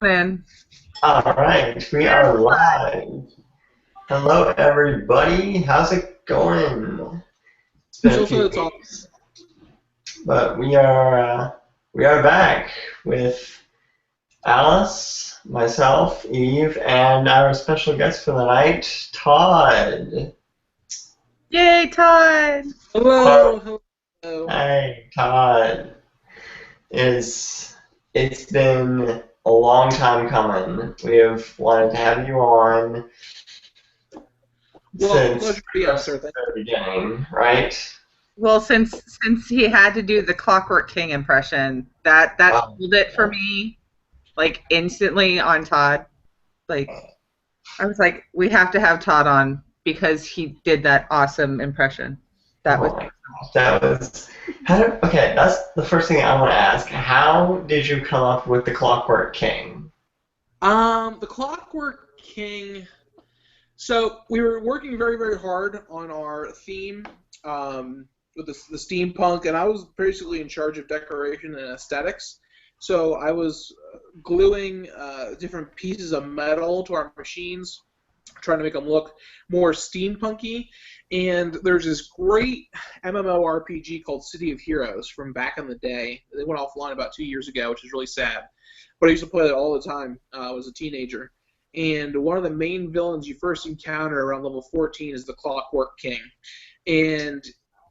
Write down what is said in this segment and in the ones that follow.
Then Alright, we are live. Hello everybody, how's it going? It's been a So few far, it's all. weeks, but we are back with Alice, myself, Eve, and our special guest for the night, Todd. yay, Todd! Hello, Hello. hello. Hey, Todd. Is it's been a long time coming. We have wanted to have you on Well, since pleasure to be pretty on, much sir. the very beginning, right? Well, since he had to do the Clockwork King impression, that Um, sold it for me like instantly on Todd. Like I was like, we have to have Todd on because he did that awesome impression. That was oh my gosh, that was. Okay, that's the first thing I want to ask. How did you come up with the Clockwork King? The Clockwork King. So we were working very, very hard on our theme, with the steampunk, and I was basically in charge of decoration and aesthetics. So I was gluing different pieces of metal to our machines, trying to make them look more steampunky. And there's this great MMORPG called City of Heroes from back in the day. They went offline about 2 years ago, which is really sad. But I used to play that all the time. I was a teenager. And one of the main villains you first encounter around level 14 is the Clockwork King. And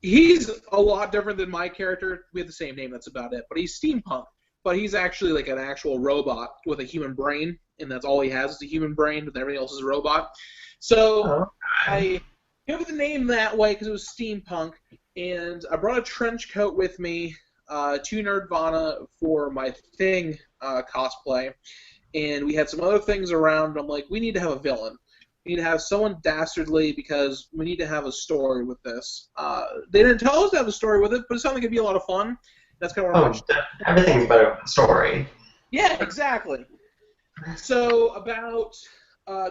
he's a lot different than my character. We have the same name, that's about it. But he's steampunk. But he's actually like an actual robot with a human brain, and that's all he has is a human brain, and everything else is a robot. So Oh, I gave it the name that way because it was steampunk, and I brought a trench coat with me to Nerdvana for my Thing cosplay, and we had some other things around. I'm like, we need to have a villain. We need to have someone dastardly because we need to have a story with this. They didn't tell us to have a story with it, but it sounded like it'd be a lot of fun. That's kind of where my everything's better with the story. yeah, exactly. So about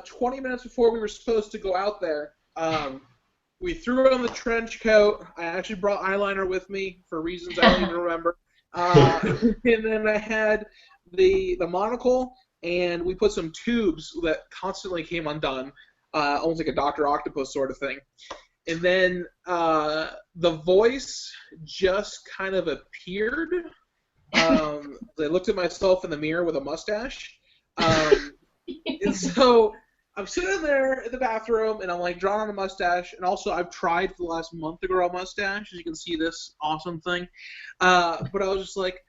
20 minutes before we were supposed to go out there, we threw on the trench coat. I actually brought eyeliner with me for reasons I don't even remember. And then I had the monocle, and we put some tubes that constantly came undone, almost like a Doctor Octopus sort of thing. And then the voice just kind of appeared. I looked at myself in the mirror with a mustache. And so I'm sitting there in the bathroom, and I'm like drawing on a mustache. And also, I've tried for the last month to grow a mustache, as you can see this awesome thing. But I was just like,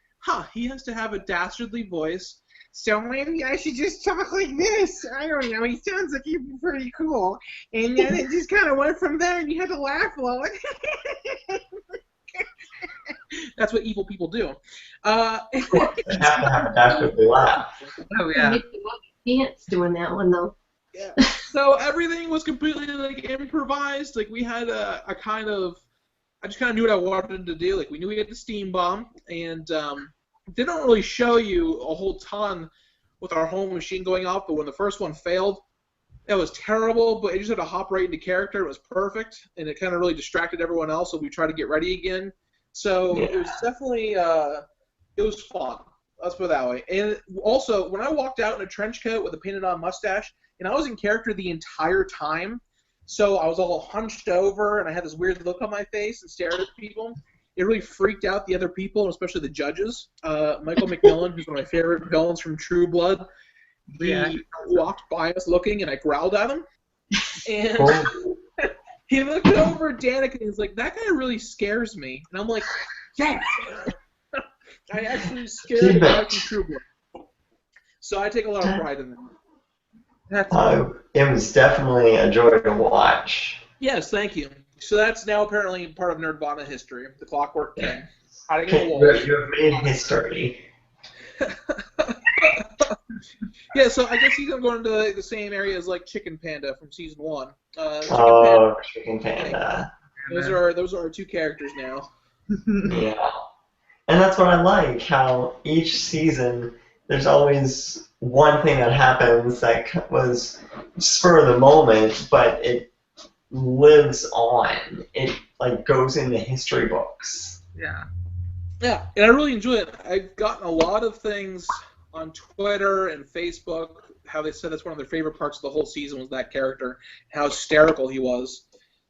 he has to have a dastardly voice. So maybe I should just talk like this. I don't know. He sounds like he'd be pretty cool. And then it just kind of went from there, and you had to laugh a lot. That's what evil people do. Of course, they have to have a dastardly laugh. oh You yeah. make you walk your pants doing that one though. Yeah. So everything was completely like improvised. Like we had a kind of, I just kind of knew what I wanted to do. Like we knew we had the steam bomb, and they don't really show you a whole ton with our home machine going off. But when the first one failed, it was terrible. But it just had to hop right into character. It was perfect, and it kind of really distracted everyone else. So we tried to get ready again. So it Yeah. was definitely it was fun. Let's put it that way. And also, when I walked out in a trench coat with a painted-on mustache, and I was in character the entire time, so I was all hunched over, and I had this weird look on my face and stared at people. It really freaked out the other people, especially the judges. Michael McMillan, who's one of my favorite villains from True Blood, Yeah. he walked by us looking, and I growled at him. And Cool. he looked over at Danica, and he's like, that guy really scares me. And I'm like, yes! I actually scared a guy from True Blood. So I take a lot of pride in that. That's cool. It was definitely a joy to watch. Yes, thank you. So that's now apparently part of Nerdvana history, the Clockwork King. Yeah. Hiding in the You walls. have made history. Yeah, so I guess he's going to go into the same area as like Chicken Panda from season 1. Chicken Panda. Oh, Chicken Panda. Those are our two characters now. Yeah. And that's what I like, how each season there's always one thing that happens that was spur of the moment, but it lives on. It like goes in the history books. Yeah. Yeah, and I really enjoy it. I've gotten a lot of things on Twitter and Facebook how they said that's one of their favorite parts of the whole season was that character, how hysterical he was.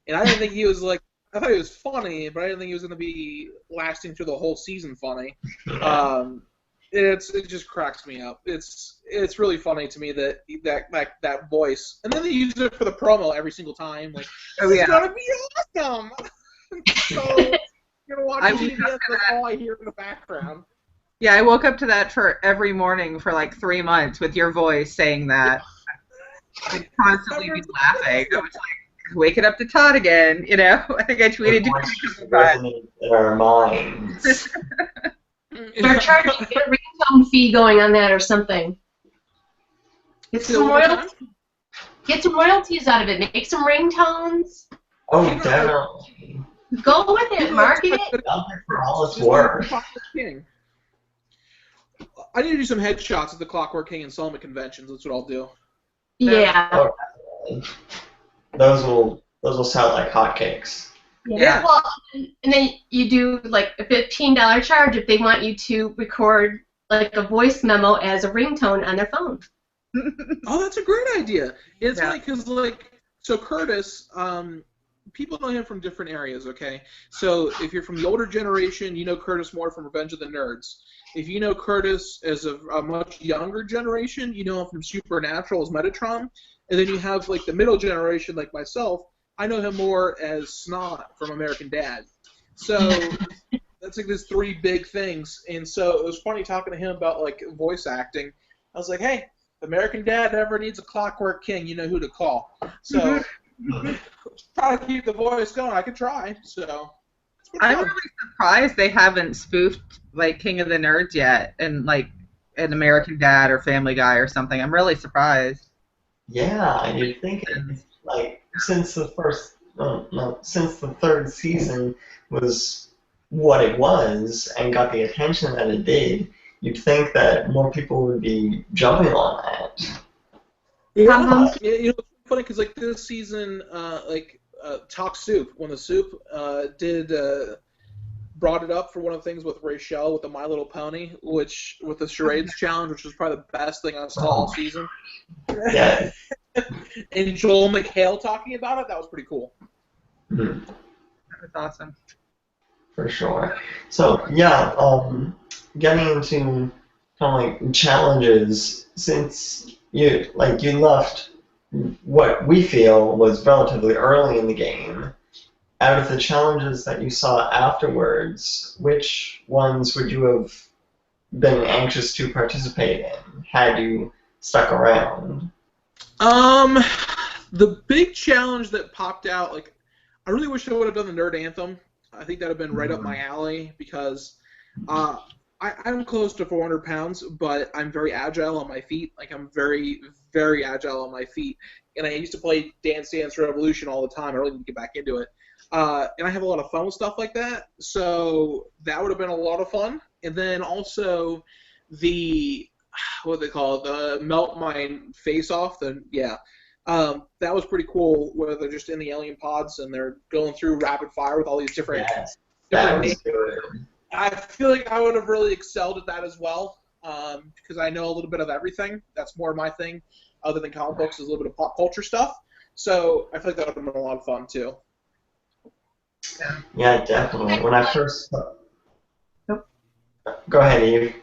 And I didn't think he was like, I thought he was funny, but I didn't think he was going to be lasting through the whole season funny. It just cracks me up. It's really funny to me that voice, and then they use it for the promo every single time. Like, it's gonna be awesome. So you're gonna watch TBS. That's all I hear in the background. Yeah, I woke up to that for every morning for like 3 months with your voice saying that. I'd constantly be laughing. I was like, waking up to Todd again, you know? I think I tweeted you a couple times. In our minds. They're charging a ringtone fee going on that or something. Get some royalties out of it. Make some ringtones. Oh, definitely. Go with it. Market it. Out there for all its worth. I need to do some headshots at the Clockwork King and Solomon conventions. That's what I'll do. Yeah. Oh, those will sell like hotcakes. Yeah. Well, and then you do like a $15 charge if they want you to record like a voice memo as a ringtone on their phone. Oh, that's a great idea. It's funny because so Curtis, people know him from different areas. Okay, so if you're from the older generation, you know Curtis more from Revenge of the Nerds. If you know Curtis as a much younger generation, you know him from Supernatural as Metatron. And then you have like the middle generation, like myself. I know him more as Snot from American Dad. So that's like these three big things. And so it was funny talking to him about like voice acting. I was like, hey, if American Dad ever needs a Clockwork King, you know who to call. So try to keep the voice going. I could try. So I'm really surprised they haven't spoofed like King of the Nerds yet, and like an American Dad or Family Guy or something. I'm really surprised. Yeah, you'd think like since the third season was what it was and got the attention that it did, you'd think that more people would be jumping on that. Yeah, it's funny because like this season, Talk Soup, when the Soup brought it up for one of the things with Rachel with the My Little Pony, which with the charades challenge, which was probably the best thing I saw all season. Yeah. And Joel McHale talking about it, that was pretty cool. Mm-hmm. That was awesome. For sure. So yeah, getting into kind of like challenges, since you left what we feel was relatively early in the game. Out of the challenges that you saw afterwards, which ones would you have been anxious to participate in had you stuck around? The big challenge that popped out, like, I really wish I would have done the Nerd Anthem. I think that would have been right up my alley because I'm close to 400 pounds, but I'm very agile on my feet. Like, I'm very, very agile on my feet. And I used to play Dance Dance Revolution all the time. I really need to get back into it. And I have a lot of fun with stuff like that. So that would have been a lot of fun. And then also what they call it, the Melt My Face Off. That was pretty cool where they're just in the alien pods and they're going through rapid fire with all these different... Yes, that was good. I feel like I would have really excelled at that as well because I know a little bit of everything. That's more my thing other than comic books is a little bit of pop culture stuff. So I feel like that would have been a lot of fun too. Yeah, definitely. When I first... Go ahead, Eve.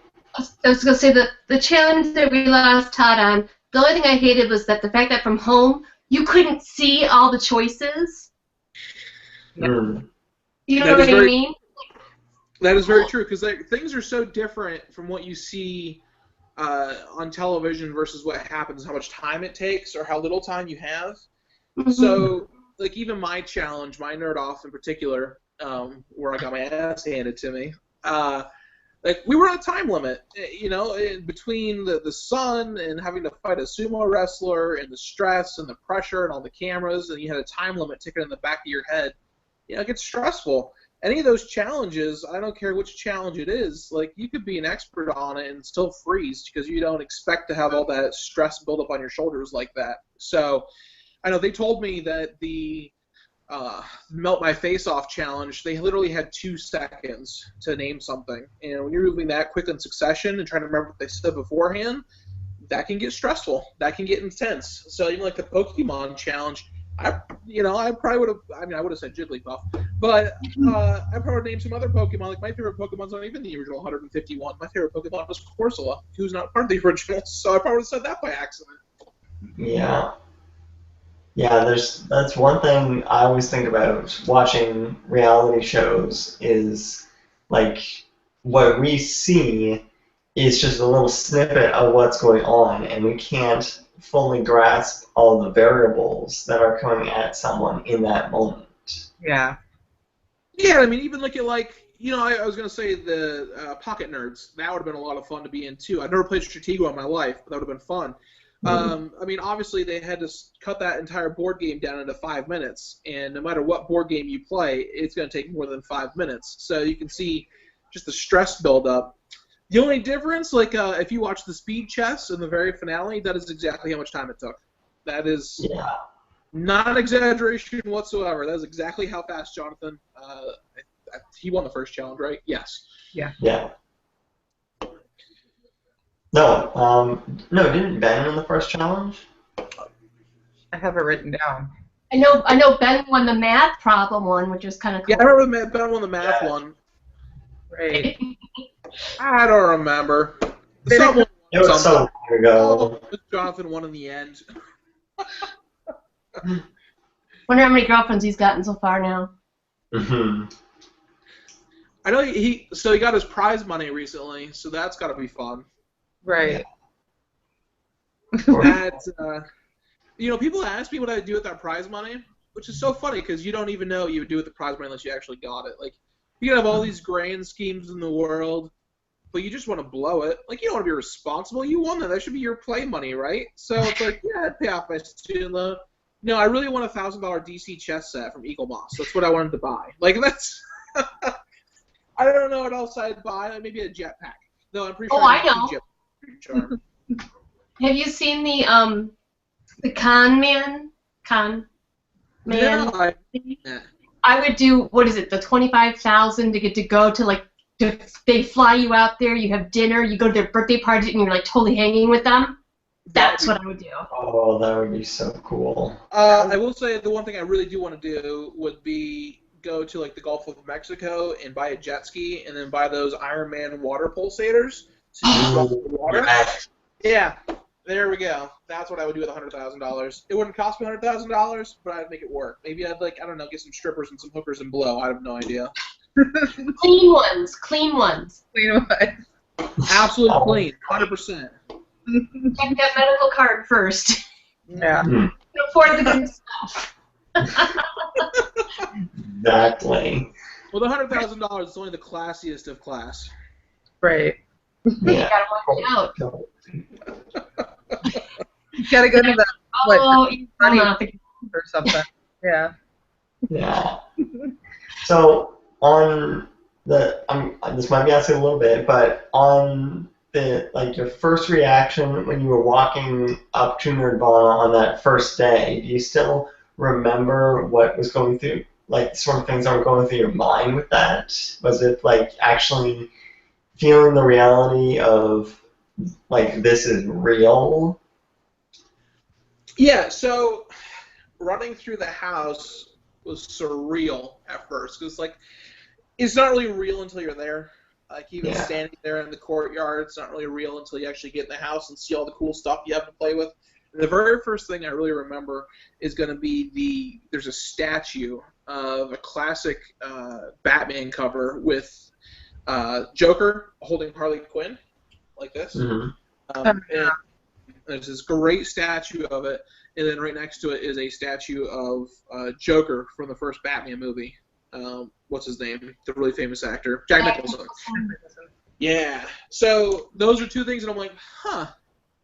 I was going to say the challenge that we lost Todd on, the only thing I hated was that the fact that from home you couldn't see all the choices. Mm. You know what I mean? That is very true because things are so different from what you see on television versus what happens, how much time it takes or how little time you have. Mm-hmm. So, like, even my challenge, my Nerd Off in particular, where I got my ass handed to me, like, we were on a time limit, you know, in between the sun and having to fight a sumo wrestler and the stress and the pressure and all the cameras, and you had a time limit ticking in the back of your head. You know, it gets stressful. Any of those challenges, I don't care which challenge it is, like, you could be an expert on it and still freeze because you don't expect to have all that stress build up on your shoulders like that. So, I know they told me that the Melt My Face Off challenge, they literally had 2 seconds to name something. And when you're moving that quick in succession and trying to remember what they said beforehand, that can get stressful. That can get intense. So even like the Pokemon challenge, I probably would have. I mean, I would have said Jigglypuff, but I probably would name some other Pokemon. Like my favorite Pokemon's not even the original 151. My favorite Pokemon was Corsola, who's not part of the original. So I probably would have said that by accident. Yeah. Yeah, that's one thing I always think about watching reality shows is like what we see is just a little snippet of what's going on, and we can't fully grasp all the variables that are coming at someone in that moment. Yeah. Yeah, I mean, even look at I was going to say the Pocket Nerds. That would have been a lot of fun to be in, too. I've never played Stratego in my life, but that would have been fun. I mean, obviously, they had to cut that entire board game down into 5 minutes, and no matter what board game you play, it's going to take more than 5 minutes. So you can see just the stress buildup. The only difference, if you watch the speed chess in the very finale, that is exactly how much time it took. That is not an exaggeration whatsoever. That is exactly how fast Jonathan. He won the first challenge, right? Yes. Yeah. Yeah. No, didn't Ben win the first challenge? I have it written down. I know Ben won the math problem one, which is kind of cool. Yeah, I remember Ben won the math one. Right. I don't remember. It was so long ago. Jonathan won in the end. Wonder how many girlfriends he's gotten so far now. Mm-hmm. I know he got his prize money recently, so that's got to be fun. Right. That, people ask me what I do with that prize money, which is so funny because you don't even know what you would do with the prize money unless you actually got it. Like, you can have all these grand schemes in the world, but you just want to blow it. Like, you don't want to be responsible. You won that. That should be your play money, right? So it's like, yeah, I'd pay off my student loan. No, I really want a $1,000 DC chess set from Eagle Moss. That's what I wanted to buy. Like, that's... I don't know what else I'd buy. Like, maybe a jetpack. No, I'm pretty sure I know. Have you seen the Con Man? Yeah. I would do, what is it, the $25,000 to get to go to, they fly you out there, you have dinner, you go to their birthday party, and you're, totally hanging with them. That's what I would do. Oh, that would be so cool. I will say the one thing I really do want to do would be go to, the Gulf of Mexico and buy a jet ski and then buy those Iron Man water pulsators. So you can the water. Yeah, there we go. That's what I would do with $100,000. It wouldn't cost me $100,000, but I'd make it work. Maybe I'd get some strippers and some hookers and blow. I have no idea. Clean ones. Clean ones. Absolutely clean. 100%. Check that medical card first. Yeah. Afford the good stuff. Exactly. Well, the $100,000 is only the classiest of class. Right. Yeah. You gotta watch it out. You gotta go to the money or something. Yeah. Yeah. So on the, this might be asking a little bit, but on the your first reaction when you were walking up to Nirvana on that first day, do you still remember what was going through, sort of things that were going through your mind with that? Was it actually feeling the reality of this is real? Yeah, so running through the house was surreal at first because it's not really real until you're there. Even standing there in the courtyard, it's not really real until you actually get in the house and see all the cool stuff you have to play with. And the very first thing I really remember is going to be there's a statue of a classic Batman cover with Joker holding Harley Quinn, like this. Mm-hmm. And there's this great statue of it, and then right next to it is a statue of Joker from the first Batman movie. What's his name? The really famous actor, Jack Nicholson. Yeah. So those are two things, and I'm like,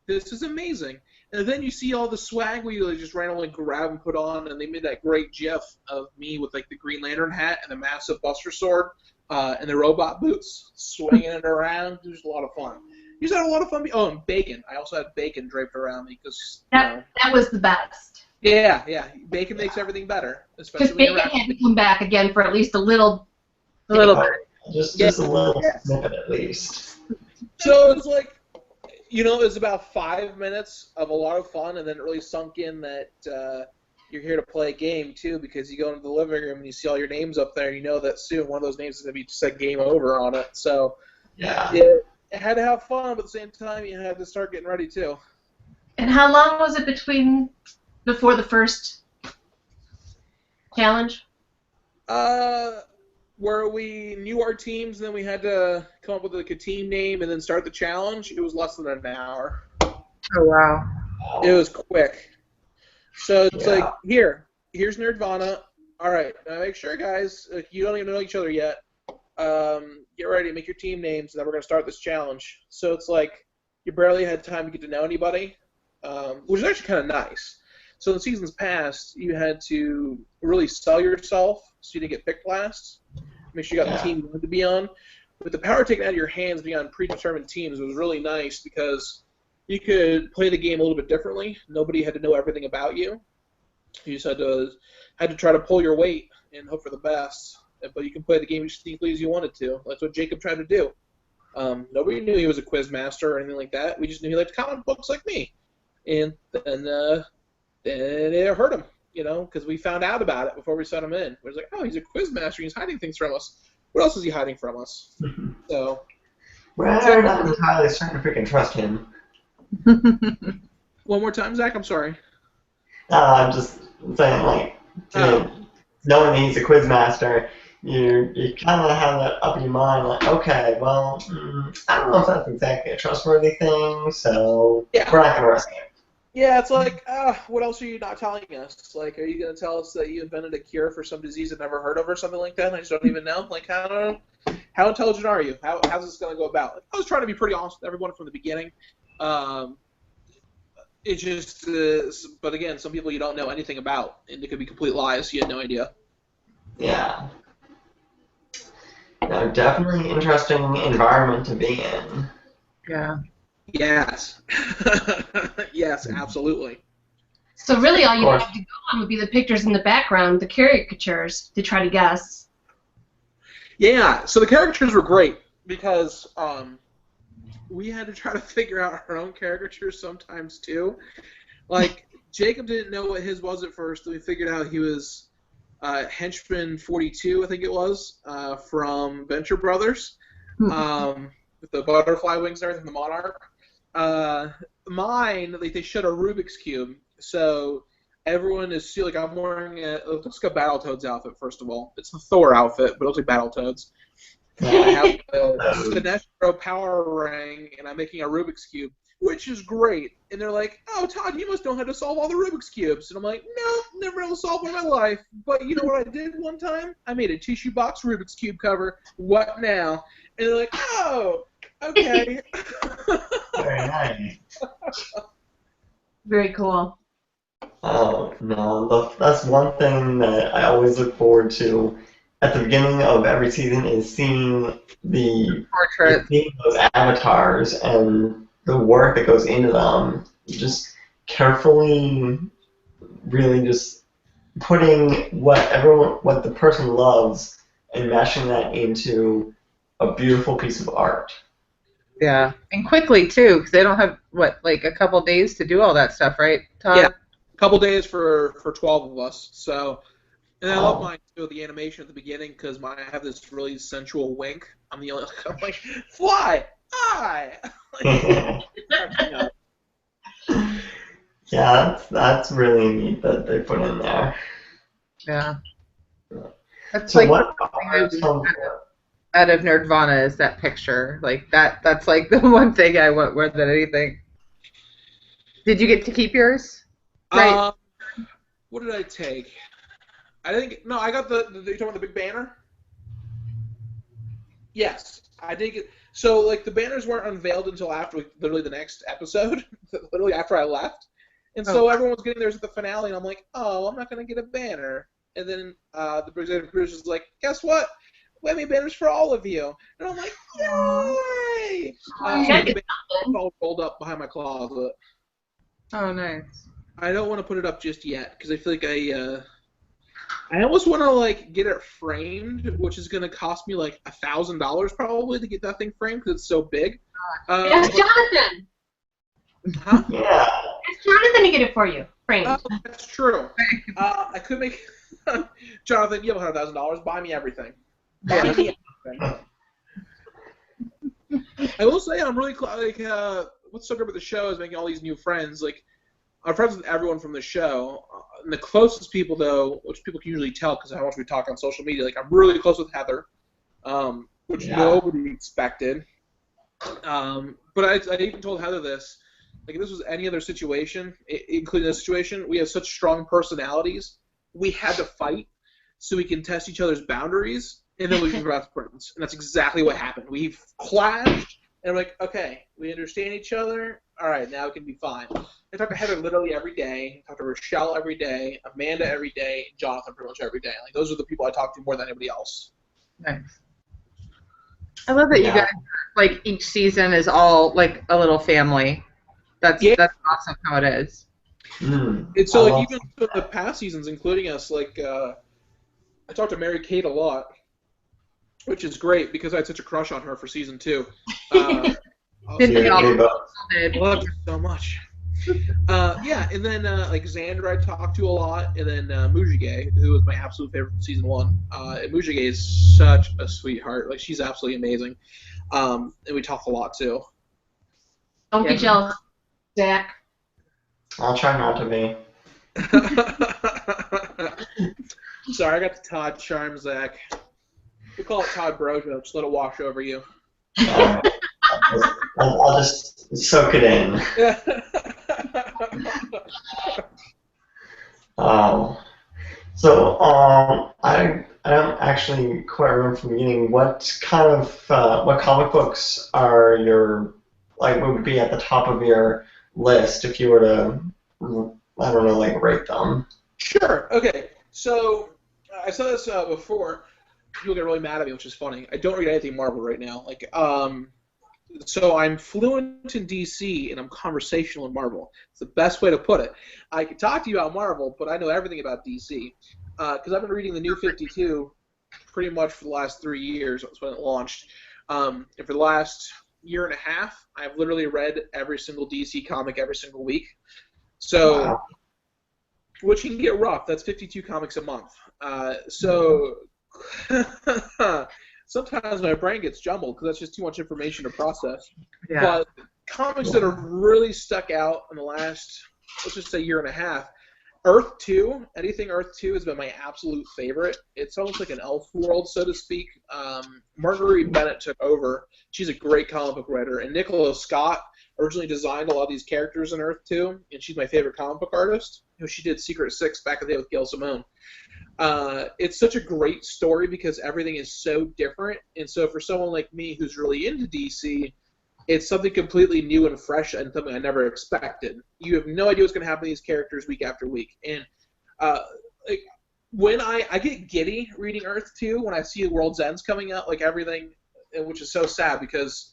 this is amazing. And then you see all the swag where you just randomly grab and put on, and they made that great GIF of me with the Green Lantern hat and the massive Buster Sword and the robot boots swinging it around. It was a lot of fun. You just had a lot of fun. Oh, and bacon. I also had bacon draped around me because that was the best. Yeah. Bacon makes everything better, Because especially when Bacon you're had to come back again for at least a little. A little bit. Just Yeah. a little snippet at least. So it's like, it was about 5 minutes of a lot of fun, and then it really sunk in that you're here to play a game, too, because you go into the living room and you see all your names up there, and you know that soon one of those names is going to be just like game over on it. So Yeah. it had to have fun, but at the same time, you had to start getting ready, too. And how long was it before the first challenge? Where we knew our teams, and then we had to come up with like a team name and then start the challenge. It was less than an hour. Oh wow. It was quick. So it's Yeah. like, here's Nerdvana. All right, now make sure, guys, you don't even know each other yet. Get ready to make your team names, and then we're going to start this challenge. So it's like you barely had time to get to know anybody, which is actually kind of nice. So in seasons past, you had to really sell yourself so you didn't get picked last. Make sure you got the team you wanted to be on. With the power taken out of your hands, being on predetermined teams was really nice because you could play the game a little bit differently. Nobody had to know everything about you. You just had to try to pull your weight and hope for the best. But you can play the game as sneakily as you wanted to. That's what Jacob tried to do. Nobody knew he was a quiz master or anything like that. We just knew he liked comic books like me. And then it hurt him, because we found out about it before we set him in. We was like, oh, he's a quiz master. He's hiding things from us. What else is he hiding from us? So We're not entirely starting to freaking trust him. one more time, Zach. I'm sorry. I'm just saying, like, knowing that he's a quiz master, you kind of have that up in your mind, like, okay, well, I don't know if that's exactly a trustworthy thing, so we're not going to risk it. Yeah, it's like, what else are you not telling us? Like, are you going to tell us that you invented a cure for some disease I've never heard of or something like that, and I just don't even know? Like, how intelligent are you? How's this going to go about? Like, I was trying to be pretty honest with everyone from the beginning. It just, but again, some people you don't know anything about, and it could be complete lies. You had no idea. Yeah. No, definitely interesting environment to be in. Yeah. Yes. Yes, absolutely. So really all you have to go on would be the pictures in the background, the caricatures, to try to guess. Yeah, so the caricatures were great because we had to try to figure out our own caricatures sometimes too. Like, Jacob didn't know what his was at first, and we figured out he was Henchman 42, I think it was, from Venture Brothers, with the butterfly wings and everything, the Monarch. Mine, like, they showed a Rubik's Cube, so everyone is, like, I'm wearing it looks like a Battletoads outfit, first of all. It's the Thor outfit, but it looks like Battletoads. I have the Sinestro power ring, and I'm making a Rubik's Cube, which is great. And they're like, oh, Todd, you must know how to solve all the Rubik's Cubes. And I'm like, no, never able to solve one in my life. But you know what I did one time? I made a tissue box Rubik's Cube cover. What now? And they're like, oh, okay. Very nice. Very cool. Oh, no, that's one thing that I always look forward to at the beginning of every season is seeing those avatars and the work that goes into them. Just carefully, really just putting what the person loves and mashing that into a beautiful piece of art. Yeah, and quickly too, because they don't have like a couple days to do all that stuff, right, Todd? Yeah, a couple days for 12 of us. So, and I love mine too, the animation at the beginning, because I have this really sensual wink. I'm like, fly, I. Yeah, that's really neat that they put in there. Yeah. That's So like what out of Nerdvana is that picture. Like that's like the one thing I want more than anything. Did you get to keep yours? Right. What did I take? I got you talking about the big banner? Yes, I did get. So, like, the banners weren't unveiled until after literally the next episode, literally after I left. And so everyone was getting theirs at the finale, and I'm like, oh, I'm not going to get a banner. And then the executive producer was like, guess what? We made banners for all of you. And I'm like, yay! The banners all rolled up behind my closet. Oh, nice. I don't want to put it up just yet because I feel like I almost want to like get it framed, which is going to cost me like $1,000 probably to get that thing framed because it's so big. Ask Jonathan. Huh? Yeah. Ask Jonathan to get it for you, framed. Oh, that's true. I could make Jonathan. You have $100,000. Buy me everything. Buy me everything. I will say I'm really what's so good about the show is making all these new friends. Like I'm friends with everyone from the show. And the closest people though, which people can usually tell because how much we talk on social media. Like I'm really close with Heather, which nobody expected. But I even told Heather this. Like if this was any other situation, including this situation, we have such strong personalities. We had to fight so we can test each other's boundaries, and then we can be best friends. And that's exactly what happened. We clashed, and we're like, okay, we understand each other. All right, now it can be fine. I talk to Heather literally every day. I talk to Rochelle every day, Amanda every day, and Jonathan pretty much every day. Like those are the people I talk to more than anybody else. Nice. I love that you guys, like, each season is all, like, a little family. That's awesome how it is. And so, like, even for the past seasons, including us, like, I talked to Mary Kate a lot, which is great because I had such a crush on her for season 2. Didn't we all I love her so much. And then like Xander I talked to a lot, and then Mujige, who was my absolute favorite from season 1. And Mujige is such a sweetheart. Like she's absolutely amazing. And we talk a lot too. Don't be jealous, Zach. I'll try not to be. Sorry, I got the Todd charm, Zach. We call it Todd Brojo. Just let it wash over you. I'll just soak it in. I don't actually quite remember from the beginning what kind of what comic books are your would be at the top of your list if you were to I don't know rate them. Sure. Okay. So I said this before. People get really mad at me, which is funny. I don't read anything Marvel right now. So I'm fluent in DC and I'm conversational in Marvel. It's the best way to put it. I can talk to you about Marvel, but I know everything about DC because I've been reading the New 52 pretty much for the last 3 years. That's when it launched. And for the last year and a half, I've literally read every single DC comic every single week. So, wow. Which can get rough. That's 52 comics a month. Sometimes my brain gets jumbled because that's just too much information to process. Yeah. But comics that have really stuck out in the last, let's just say, year and a half, Earth 2, anything Earth 2 has been my absolute favorite. It's almost like an elf world, so to speak. Marguerite Bennett took over. She's a great comic book writer. And Nicola Scott originally designed a lot of these characters in Earth 2, and she's my favorite comic book artist. She did Secret Six back in the day with Gail Simone. It's such a great story because everything is so different, and so for someone like me who's really into DC, it's something completely new and fresh and something I never expected. You have no idea what's going to happen to these characters week after week, and when I get giddy reading Earth 2 when I see World's End's coming out, everything, which is so sad because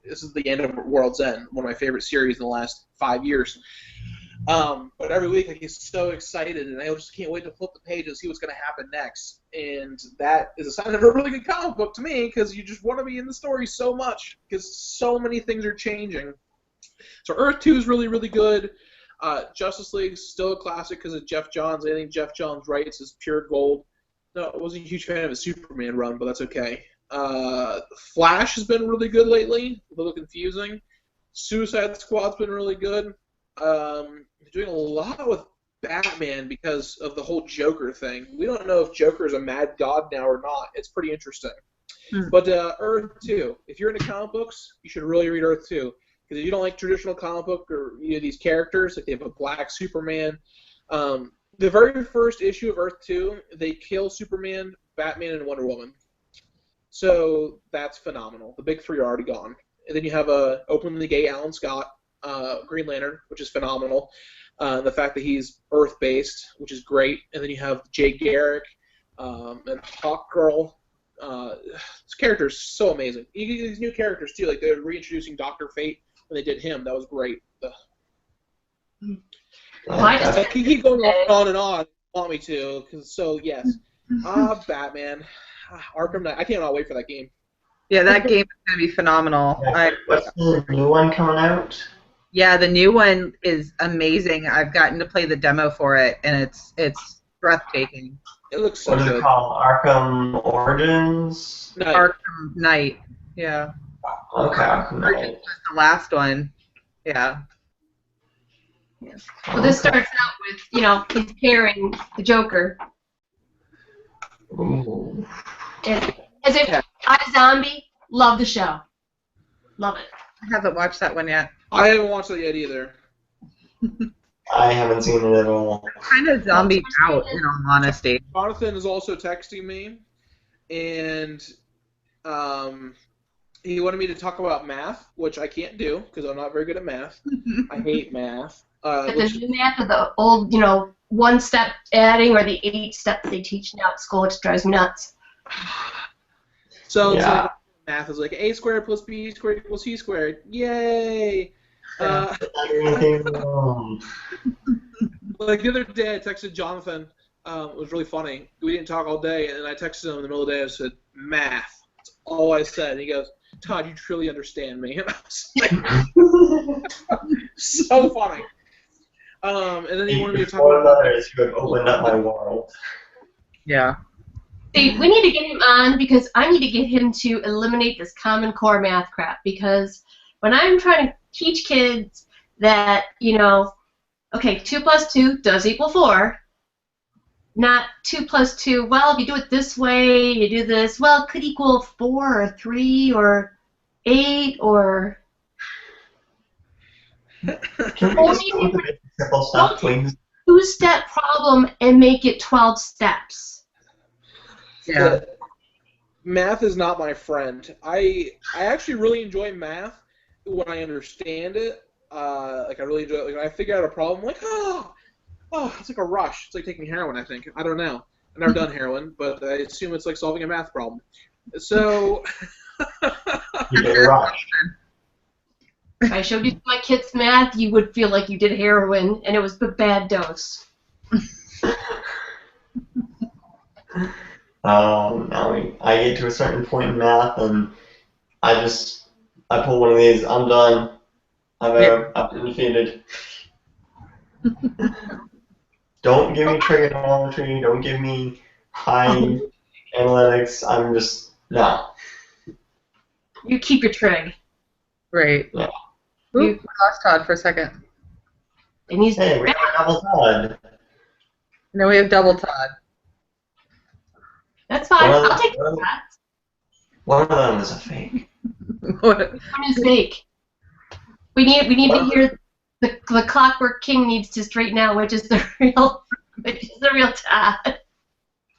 this is the end of World's End, one of my favorite series in the last 5 years. But every week I get so excited, and I just can't wait to flip the page and see what's going to happen next. And that is a sign of a really good comic book to me because you just want to be in the story so much because so many things are changing. So Earth 2 is really, really good. Justice League is still a classic because of Jeff Johns. Anything Jeff Johns writes is pure gold. No, I wasn't a huge fan of his Superman run, but that's okay. Flash has been really good lately, a little confusing. Suicide Squad's been really good. Doing a lot with Batman because of the whole Joker thing. We don't know if Joker is a mad god now or not. It's pretty interesting. But Earth 2, if you're into comic books, you should really read Earth 2. Because if you don't like traditional comic book or these characters, like they have a black Superman, the very first issue of Earth 2, they kill Superman, Batman, and Wonder Woman. So that's phenomenal. The big three are already gone. And then you have a openly gay Alan Scott, Green Lantern, which is phenomenal. The fact that he's Earth-based, which is great. And then you have Jay Garrick and Hawkgirl. This character is so amazing. You get these new characters, too. Like, they're reintroducing Dr. Fate when they did him. That was great. Well, I just I can keep going on and on if you want me to, so yes. Batman. Arkham Knight. I cannot wait for that game. Yeah, that game is going to be phenomenal. What's the new one coming out? Yeah, the new one is amazing. I've gotten to play the demo for it, and it's breathtaking. It looks so What is good. it called? Arkham Origins? No, Arkham Knight. Yeah. Okay, Arkham Origins Knight. was the last one. Yeah. well, this starts out with he's pairing the Joker, Ooh. and as if iZombie, love the show, love it. I haven't watched that one yet. I haven't watched it yet either. I haven't seen it at all. Kind of zombie out, in all honesty. Jonathan is also texting me, and he wanted me to talk about math, which I can't do because I'm not very good at math. I hate math. But the new math of the old, one-step adding or the 8-step they teach now at school, which drives me nuts. So it's Yeah. like math is like a squared plus b squared equals c squared. Yay! Anything wrong? Like the other day, I texted Jonathan. It was really funny. We didn't talk all day, and then I texted him in the middle of the day. I said, "Math." That's all I said. And he goes, "Todd, you truly understand me." And I was like, so funny. And then he wanted me to talk Four about. letters who have opened up my world. Yeah. See, we need to get him on because I need to get him to eliminate this Common Core math crap. Because when I'm trying to teach kids that, okay, 2 plus 2 does equal 4, not 2 plus 2, well, if you do it this way, you do this, well, it could equal 4 or 3 or 8 or... Can we just go with the simple stuff, please? 2-step problem and make it 12 steps. Yeah. Math is not my friend. I actually really enjoy math when I understand it. Like I really enjoy it. Like when I figure out a problem, I'm like, oh, it's like a rush. It's like taking heroin, I think. I don't know. I've never done heroin, but I assume it's like solving a math problem. So You get rushed. If I showed you my kids math, you would feel like you did heroin, and it was the bad dose. Now I get to a certain point in math, and I pull one of these. I'm done. I've been defeated. Don't give me trigonometry. Don't give me high analytics. I'm just no. You keep your trig. Right. Yeah. Ooh, we lost Todd for a second. And he's Hey, we have a double Todd. No, we have double Todd. That's fine. Well, I'll take well- that. One of them is a fake. What? One is fake. We need to hear the Clockwork King needs to straighten out which is the real Todd.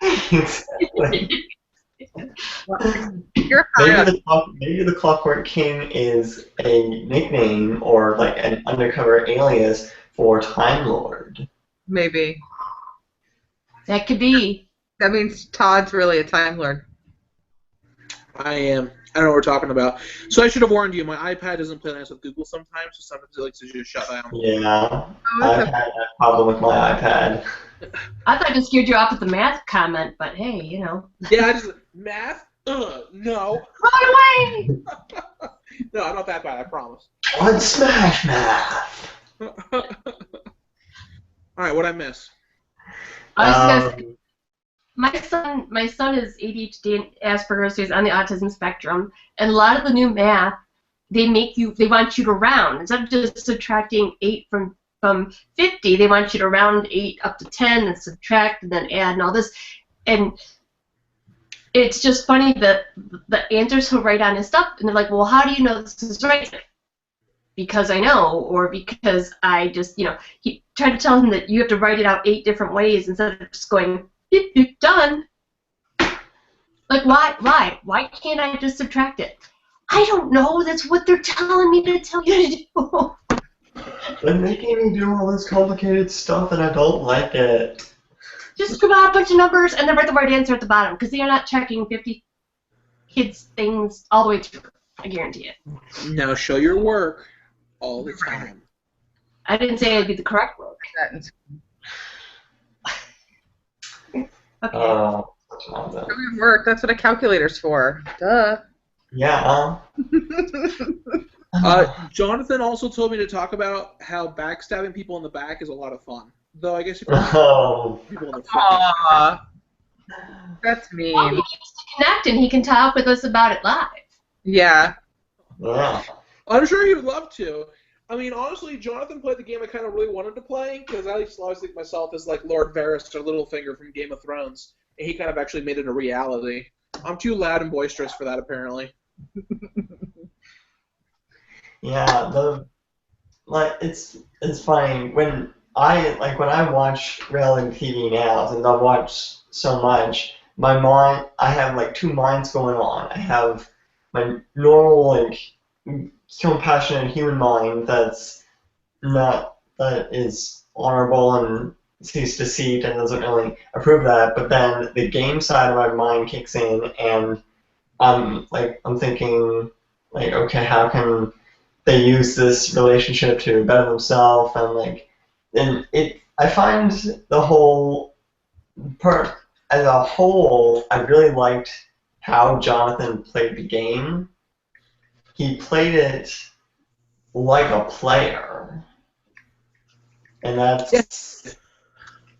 Exactly. You're high up. Maybe the Clockwork King is a nickname or like an undercover alias for Time Lord. Maybe. That could be. That means Todd's really a Time Lord. I am. I don't know what we're talking about. So I should have warned you. My iPad doesn't play nice with Google sometimes, so sometimes it likes to just shut down. Yeah, Oh, I've that's had that problem with my iPad. I thought I just scared you off with the math comment, but hey, Yeah, I just math. No. Run away! No, I'm not that bad. I promise. One smash math. All right, what I miss? I was gonna say, my son is ADHD and Asperger's, so he's on the autism spectrum, and a lot of the new math they want you to round instead of just subtracting 8 from 50. They want you to round 8 up to 10 and subtract and then add and all this, and it's just funny that the answers he'll write on his stuff, and they're like, well, how do you know this is right? Because I know, or because I just, he tried to tell him that you have to write it out 8 different ways instead of just going, beep, beep, done. Like, why? Why can't I just subtract it? I don't know. That's what they're telling me to tell you to do. They're making me do all this complicated stuff, and I don't like it. Just scribble out a bunch of numbers and then write the right answer at the bottom, because they're not checking 50 kids' things all the way through. I guarantee it. Now show your work all the time. I didn't say it'd be the correct look. Okay. That Work. That's what a calculator's for. Duh. Yeah. Jonathan also told me to talk about how backstabbing people in the back is a lot of fun. Though I guess if you're Oh. people in the front. Aww. That's Well, he mean. needs to connect, and he can talk with us about it live. Yeah. Yeah. I'm sure he would love to. I mean, honestly, Jonathan played the game I kind of really wanted to play, because I used to always think of myself as like Lord Varys or Littlefinger from Game of Thrones, and he kind of actually made it a reality. I'm too loud and boisterous for that, apparently. Yeah, it's funny when I watch reality TV now, since I watch so much, I have like two minds going on. I have my normal compassionate human mind that is honorable and sees deceit and doesn't really approve of that. But then the game side of my mind kicks in, and I'm thinking like, okay, how can they use this relationship to better themselves, I find the whole part as a whole, I really liked how Jonathan played the game. He played it like a player, and that's Yes.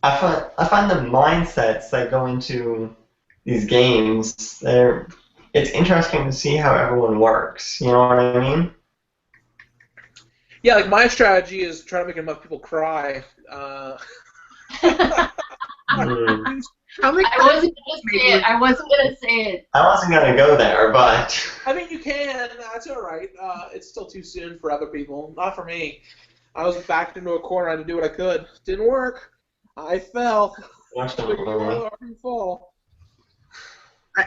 I find the mindsets that go into these games, it's interesting to see how everyone works. You know what I mean? Yeah, like my strategy is try to make enough people cry. How many I wasn't gonna say it. I wasn't gonna say it. I wasn't gonna go there, but I mean, you can. That's all right. It's still too soon for other people. Not for me. I was backed into a corner. I had to do what I could. Didn't work. I fell. You fall.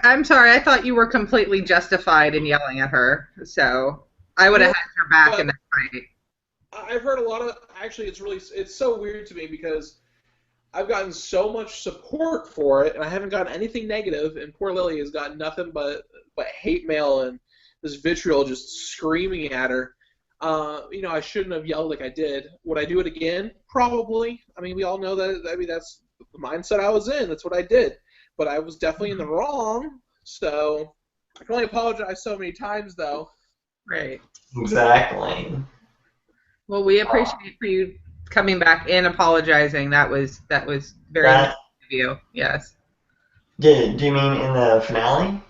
I'm sorry, I thought you were completely justified in yelling at her, so I would have had your back in that fight. I've heard a lot of. Actually, it's so weird to me because I've gotten so much support for it, and I haven't gotten anything negative. And poor Lily has gotten nothing but hate mail and this vitriol just screaming at her. I shouldn't have yelled like I did. Would I do it again? Probably. I mean, we all know that. I mean, that's the mindset I was in. That's what I did. But I was definitely in the wrong. So I can only apologize so many times, though. Right. Exactly. Well, we appreciate for you coming back and apologizing. That was very nice of you. Yes. Do you mean in the finale?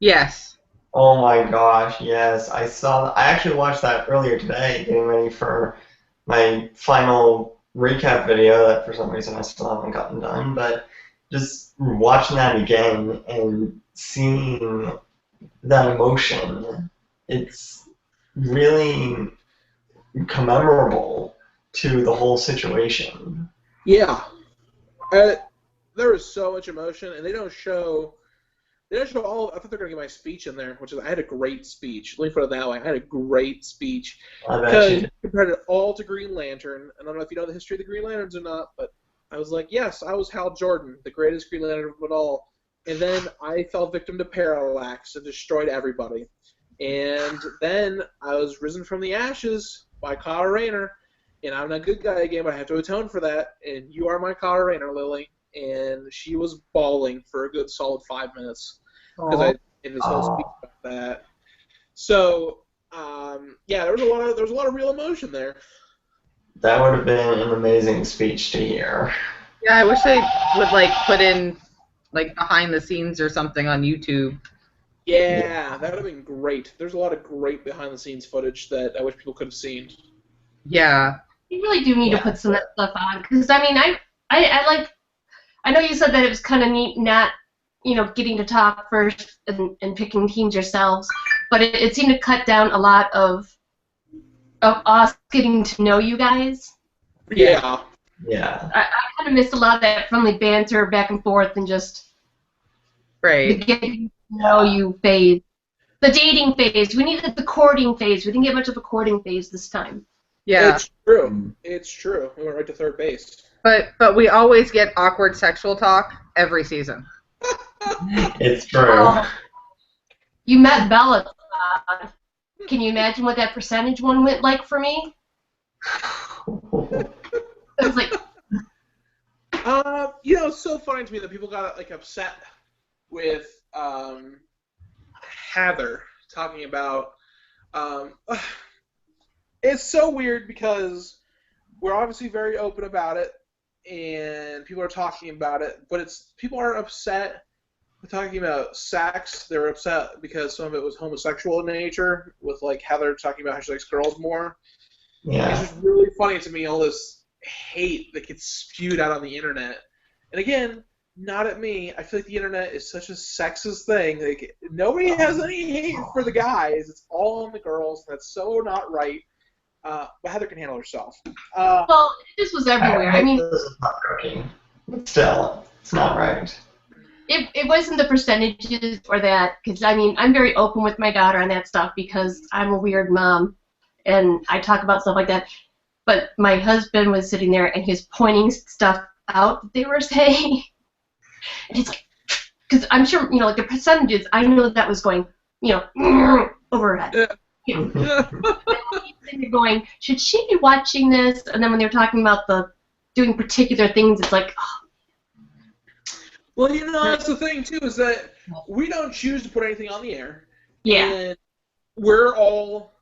Yes. Oh my gosh, yes. I actually watched that earlier today, getting ready for my final recap video that for some reason I still haven't gotten done, but just watching that again and seeing that emotion, it's really commemorable to the whole situation. Yeah. There is so much emotion, and they don't show all. I thought they were going to get my speech in there, which is I had a great speech. Let me put it that way. I had a great speech. Because compared it all to Green Lantern, and I don't know if you know the history of the Green Lanterns or not, but I was like, yes, I was Hal Jordan, the greatest Green Lantern of it all. And then I fell victim to Parallax and destroyed everybody. And then I was risen from the ashes by Kyle Rayner, and I'm not a good guy again, but I have to atone for that. And you are my Kyle Rayner, Lily. And she was bawling for a good solid 5 minutes because I did this whole speech about that. So, there was a lot of real emotion there. That would have been an amazing speech to hear. Yeah, I wish they would put in behind the scenes or something on YouTube. Yeah, that would have been great. There's a lot of great behind the scenes footage that I wish people could have seen. Yeah. You really do need to put some of that stuff on because I mean I know you said that it was kind of neat not getting to talk first and picking teams yourselves, but it seemed to cut down a lot of us getting to know you guys. Yeah. Yeah. I kind of missed a lot of that friendly banter back and forth and just the getting to know you phase. The dating phase. We needed the courting phase. We didn't get much of a courting phase this time. Yeah. It's true. It's true. We went right to third base. But we always get awkward sexual talk every season. It's true. You met Bella. Can you imagine what that percentage one went like for me? It was like, It's so funny to me that people got like upset with Heather talking about. It's so weird because we're obviously very open about it, and people are talking about it, but people aren't upset with talking about sex. They're upset because some of it was homosexual in nature, with like Heather talking about how she likes girls more. Yeah. It's just really funny to me, all this hate that gets spewed out on the internet. And again, not at me. I feel like the internet is such a sexist thing. Like, nobody has any hate for the guys. It's all on the girls. That's so not right. But Heather can handle herself. well, it just was everywhere. I mean, this is not working. But still, it's not right. it wasn't the percentages or that, because I mean, I'm very open with my daughter on that stuff because I'm a weird mom, and I talk about stuff like that. But my husband was sitting there and he was pointing stuff out that they were saying, and it's like, because I'm sure, like the percentages, I know that was going, over her head. And then you're going, should she be watching this? And then when they're talking about doing particular things, it's like, oh. Well, that's the thing, too, is that we don't choose to put anything on the air. Yeah. And we're all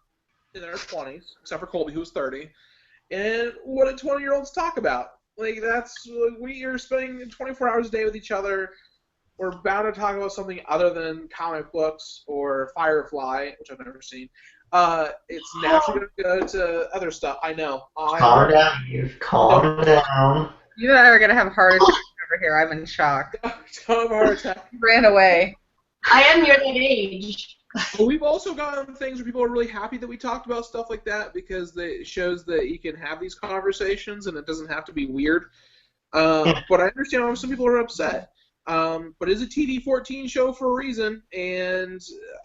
in our 20s, except for Colby, who's 30. And what do 20-year-olds talk about? Like, we are spending 24 hours a day with each other. We're bound to talk about something other than comic books or Firefly, which I've never seen. It's naturally going to go to other stuff. I know. Calm down, Eve. Calm down. You and I are going to have a heart attack over here. I'm in shock. Don't have a heart attack. He ran away. I am near that age. But we've also gotten things where people are really happy that we talked about stuff like that because it shows that you can have these conversations and it doesn't have to be weird. But I understand why some people are upset. But it's a TD-14 show for a reason. And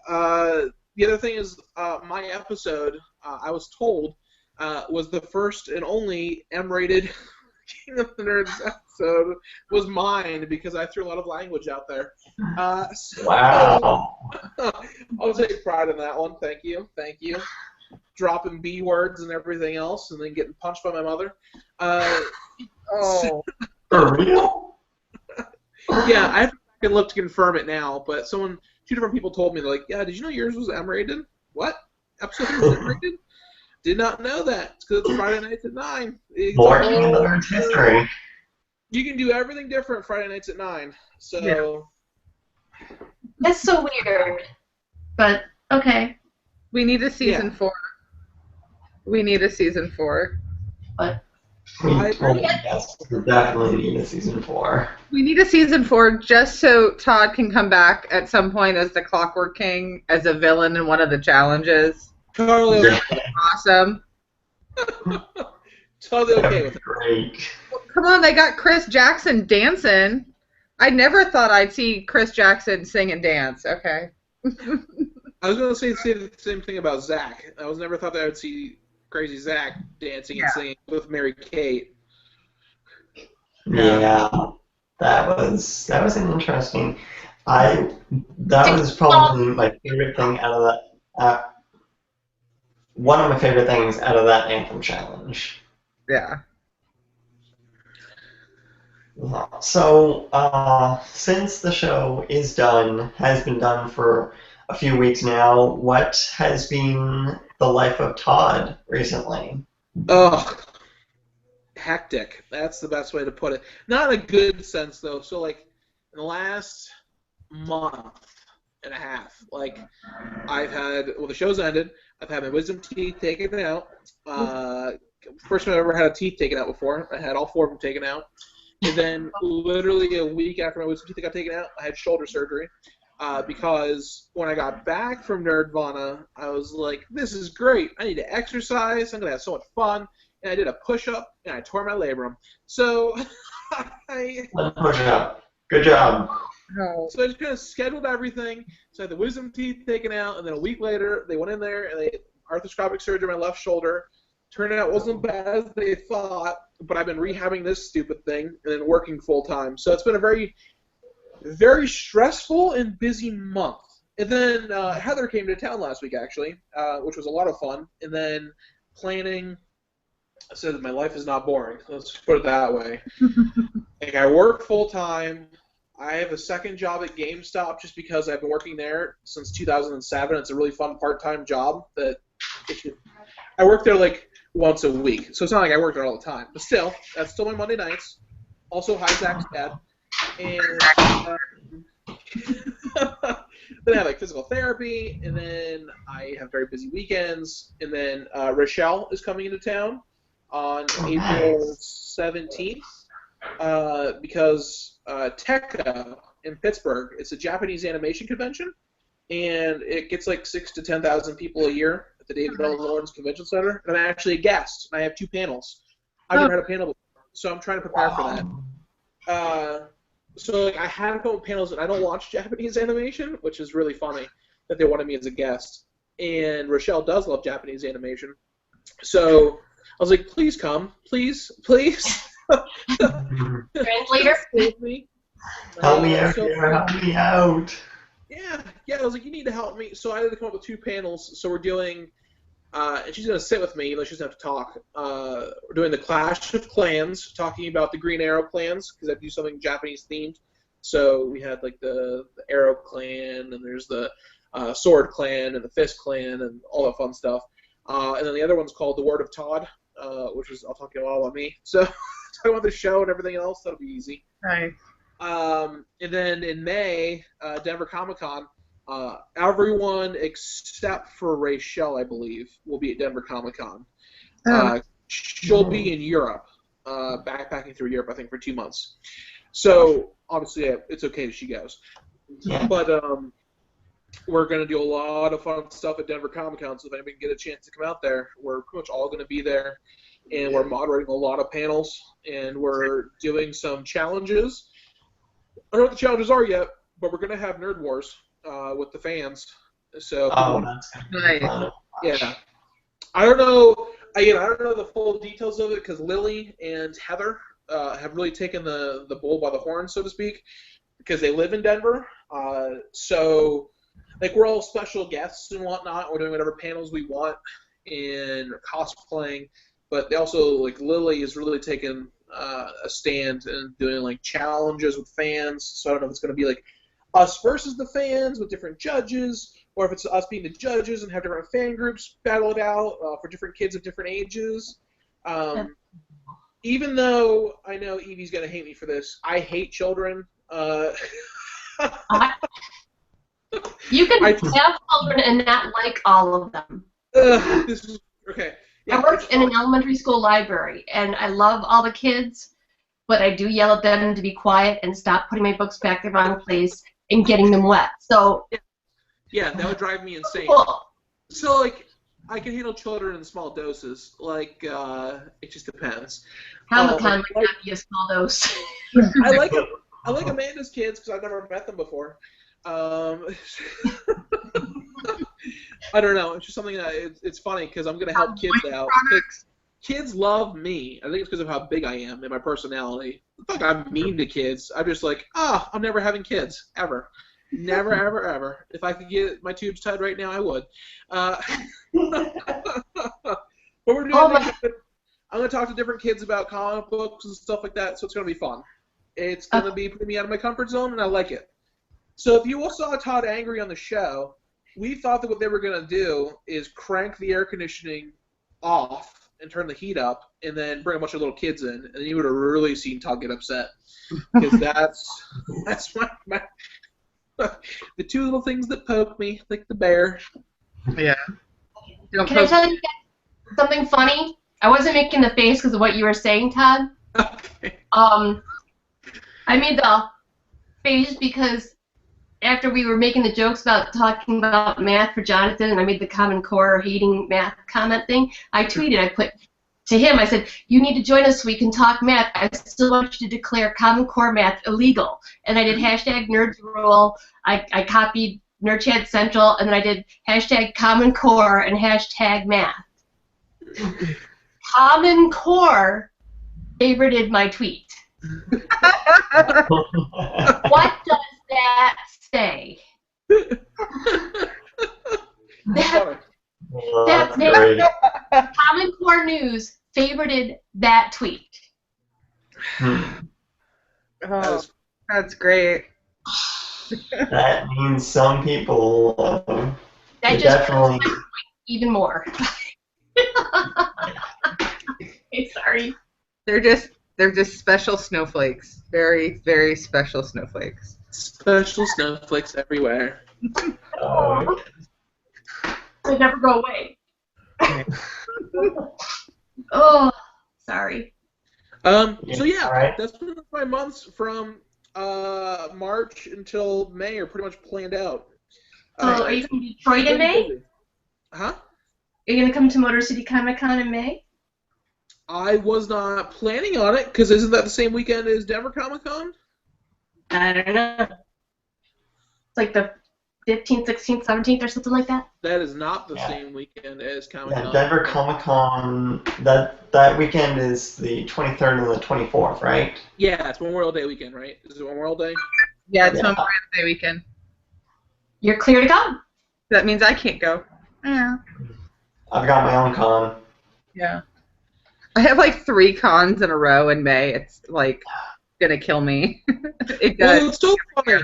the other thing is my episode, I was told, was the first and only M-rated King of the Nerds episode was mine because I threw a lot of language out there. Wow. I'll take pride in that one. Thank you. Dropping B words and everything else, and then getting punched by my mother. Oh. For real? Yeah, I have to look to confirm it now, but two different people told me, they're like, yeah, did you know yours was M-rated? What? Episode 3 was M-rated? Did not know that. It's because it's Friday nights at 9. More King of the Nerds history. You can do everything different Friday nights at 9. So. Yeah. That's so weird. But, okay. We need a season 4. We need a season 4. But Yes, we definitely need a season 4. We need a season 4 just so Todd can come back at some point as the Clockwork King, as a villain in one of the challenges. Totally Awesome. Totally okay with it. Great. Well, come on, they got Chris Jackson dancing. I never thought I'd see Chris Jackson sing and dance. Okay. I was going to say the same thing about Zach. I never thought that I would see Crazy Zach dancing and singing with Mary Kate. Yeah, that was an interesting. That was probably my favorite thing out of that. One of my favorite things out of that Anthem challenge. Yeah. So, since the show has been done for a few weeks now, what has been the life of Todd recently? Oh, hectic. That's the best way to put it. Not in a good sense, though. So, like, in the last month and a half, like, the show's ended. I've had my wisdom teeth taken out. First time I've ever had a teeth taken out before. I had all 4 of them taken out. And then literally a week after my wisdom teeth got taken out, I had shoulder surgery. Because when I got back from Nerdvana, I was like, this is great. I need to exercise. I'm going to have so much fun. And I did a push-up, and I tore my labrum. So Push-up. Good job. So I just kind of scheduled everything. So I had the wisdom teeth taken out, and then a week later, they went in there, and they arthroscopic surgery on my left shoulder. Turned out it wasn't bad as they thought, but I've been rehabbing this stupid thing and then working full-time. So it's been a very, very stressful and busy month. And then Heather came to town last week, actually, which was a lot of fun. And then planning I said my life is not boring. Let's put it that way. Like, I work full time. I have a second job at GameStop just because I've been working there since 2007. It's a really fun part-time job I work there like once a week, so it's not like I work there all the time. But still, that's still my Monday nights. Also, hi Zach's dad. And then I have like physical therapy, and then I have very busy weekends. And then Rochelle is coming into town on April 17th because TECA in Pittsburgh, it's a Japanese animation convention, and it gets like 6,000 to 10,000 people a year at the David L. Lawrence Convention Center. And I'm actually a guest, and I have 2 panels. I've never had a panel before, so I'm trying to prepare for that. So like, I had a couple panels, and I don't watch Japanese animation, which is really funny that they wanted me as a guest. And Rochelle does love Japanese animation, so I was like, please come, please. Translator? Help me out here, help me out. Yeah, I was like, you need to help me. So I had to come up with 2 panels. So we're doing, and she's going to sit with me, even though she doesn't have to talk. We're doing the Clash of Clans, talking about the Green Arrow clans, because I do something Japanese themed. So we had like the Arrow clan, and there's the Sword clan, and the Fist clan, and all that fun stuff. And then the other one's called The Word of Todd, which is, I'll talk to you all about me. So talking about the show and everything else, that'll be easy. Right. And then in May, Denver Comic-Con, everyone except for Rachel, I believe, will be at Denver Comic-Con. She'll be in Europe, backpacking through Europe, I think, for 2 months. So, obviously, it's okay if she goes. Yeah. But we're going to do a lot of fun stuff at Denver Comic-Con, so if anybody can get a chance to come out there, we're pretty much all going to be there. And we're moderating a lot of panels, and we're doing some challenges. I don't know what the challenges are yet, but we're going to have Nerd Wars with the fans. So, that's Nice. yeah. I don't know. Again, I don't know the full details of it because Lily and Heather have really taken the bull by the horn, so to speak, because they live in Denver. So, like, we're all special guests and whatnot. We're doing whatever panels we want and cosplaying. But they also, like, Lily is really taking a stand and doing like challenges with fans. So I don't know if it's going to be like us versus the fans with different judges, or if it's us being the judges and have different fan groups battle it out for different kids of different ages. Even though I know Evie's going to hate me for this, I hate children. You can have children and not like all of them. This is okay. Yeah, I work in an elementary school library, and I love all the kids, but I do yell at them to be quiet and stop putting my books back in the wrong place and getting them wet. So yeah, that would drive me insane. Cool. So, like, I can handle children in small doses. Like, it just depends. Comic-Con might not be a small dose. I like Amanda's kids because I've never met them before. I don't know. It's just something that it's funny because I'm going to help kids out. Kids love me. I think it's because of how big I am and my personality. It's not like I'm mean to kids. I'm just like, I'm never having kids. Ever. Never, ever, ever. If I could get my tubes tied right now, I would. But we're doing I'm going to talk to different kids about comic books and stuff like that, so it's going to be fun. It's going to be putting me out of my comfort zone, and I like it. So if you all saw Todd Angry on the show, we thought that what they were going to do is crank the air conditioning off and turn the heat up and then bring a bunch of little kids in, and then you would have really seen Todd get upset. Because that's my the 2 little things that poke me, like the bear. Yeah. Can I tell you guys something funny? I wasn't making the face because of what you were saying, Todd. Okay. I made the face because after we were making the jokes about talking about math for Jonathan, and I made the Common Core hating math comment thing, I tweeted, I put to him, I said, you need to join us so we can talk math. I still want you to declare Common Core math illegal. And I did hashtag #NerdRule. I copied NerdChat Central, and then I did hashtag Common Core and hashtag math. Common Core favorited my tweet. What does that say? That's great. Common Core News favorited that tweet. Oh, that's great. That means some people That just definitely. Even more. Okay, sorry. They're just special snowflakes. Very, very special snowflakes. Special snowflakes everywhere. They never go away. Oh, sorry. So yeah, Alright. that's pretty much my months from March until May are pretty much planned out. So are you in Detroit in May? Huh? Are you going to come to Motor City Comic Con in May? I was not planning on it, because isn't that the same weekend as Denver Comic Con? I don't know. It's like the 15th, 16th, 17th, or something like that. That is not the same weekend as Comic Con. Yeah, Denver Comic Con, that weekend is the 23rd and the 24th, right? Yeah, it's Memorial Day weekend, right? Is it Memorial Day? Yeah, it's Memorial Day weekend. You're clear to go. That means I can't go. Yeah. I've got my own con. Yeah. I have like 3 cons in a row in May. It's like gonna kill me. Well, it's so funny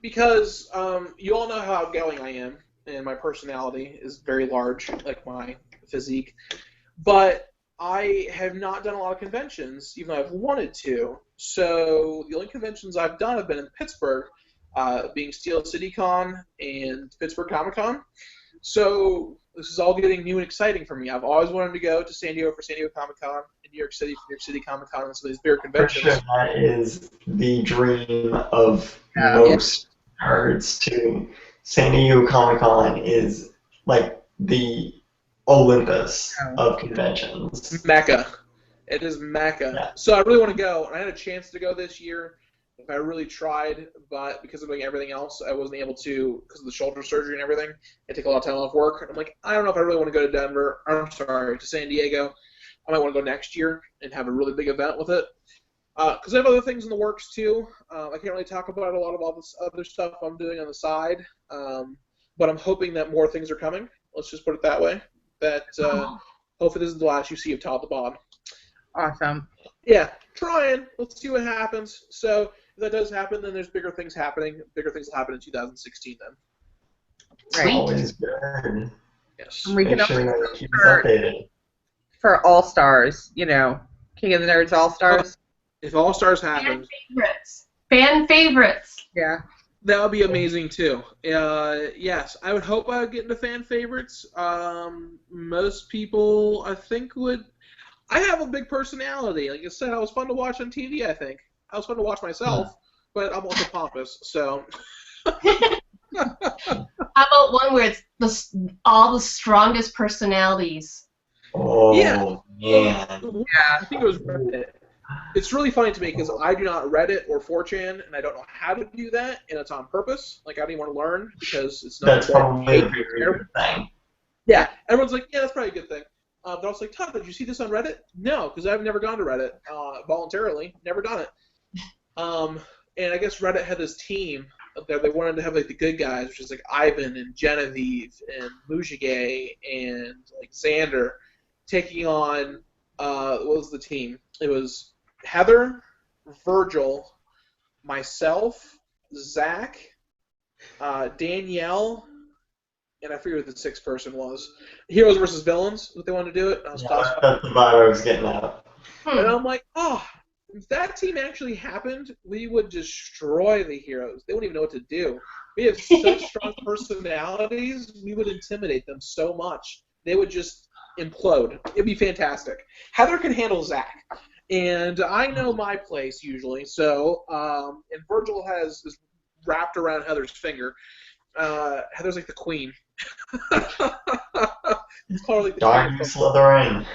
because you all know how outgoing I am, and my personality is very large, like my physique. But I have not done a lot of conventions, even though I've wanted to. So the only conventions I've done have been in Pittsburgh, being Steel City Con and Pittsburgh Comic Con. So this is all getting new and exciting for me. I've always wanted to go to San Diego for San Diego Comic Con, and New York City for New York City Comic Con, and some of these bigger conventions. For sure, that is the dream of most nerds to San Diego Comic Con is like the Olympus of conventions. Mecca. It is Mecca. Yeah. So I really want to go, and I had a chance to go this year if I really tried, but because of doing everything else, I wasn't able to because of the shoulder surgery and everything. I take a lot of time off work. And I'm like, I don't know if I really want to go to Denver. To San Diego. I might want to go next year and have a really big event with it. Because I have other things in the works too. I can't really talk about a lot of all this other stuff I'm doing on the side. But I'm hoping that more things are coming. Let's just put it that way. That hopefully this is the last you see of Todd the Bob. Awesome. Yeah, trying. Let's see what happens. So if that does happen, then there's bigger things happening. Bigger things will happen in 2016 then. Right. Always good. Yes. And we can Make sure always that keep us updated. for All Stars, King of the Nerds All Stars. If All Stars happens, Fan favorites. Yeah. that would be amazing too. Yes, I would hope I would get into fan favorites. Most people, I think, would. I have a big personality. Like I said, I was fun to watch on TV, I think. I was fun to watch myself, but I'm also pompous, so. How about one where it's all the strongest personalities? Oh, Yeah. man. Yeah, I think it was Reddit. It's really funny to me because I do not Reddit or 4chan, and I don't know how to do that, and it's on purpose. Like, I don't even want to learn because it's not That's probably a very good thing. Yeah, everyone's like, yeah, that's probably a good thing. But I was like, Todd, did you see this on Reddit? No, because I've never gone to Reddit voluntarily. Never done it. And I guess Reddit had this team up there. They wanted to have like the good guys, which is like Ivan and Genevieve and Mujige and like Xander, taking on what was the team? It was Heather, Virgil, myself, Zach, Danielle, and I forget what the sixth person was. Heroes versus villains, what they wanted to do it. And I was That's the vibe I was getting at. and I'm like, oh, if that team actually happened, we would destroy the heroes. They wouldn't even know what to do. We have such strong personalities, we would intimidate them so much. They would just implode. It'd be fantastic. Heather can handle Zach. And I know my place usually, so, and Virgil is wrapped around Heather's finger. Heather's like the queen. It's called like the Darn you, Slytherin.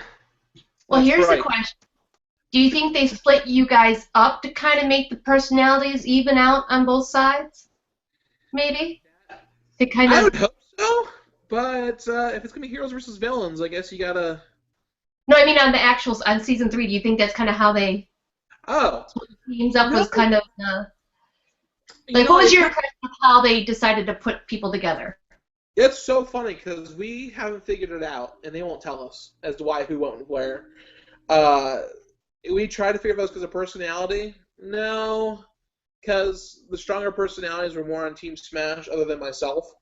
Well, That's here's right. the question. Do you think they split you guys up to kind of make the personalities even out on both sides? Maybe? To kind I of... would hope so, but if it's going to be heroes versus villains, I guess you gotta... No, I mean on season 3, do you think that's kind of how they Oh. split the teams up? Was kind of... You Like, know, what was it- your impression of how they decided to put people together? It's so funny because we haven't figured it out, and they won't tell us as to why, who, what, and where. Uh, we try to figure out because of personality. No, because the stronger personalities were more on Team Smash, other than myself.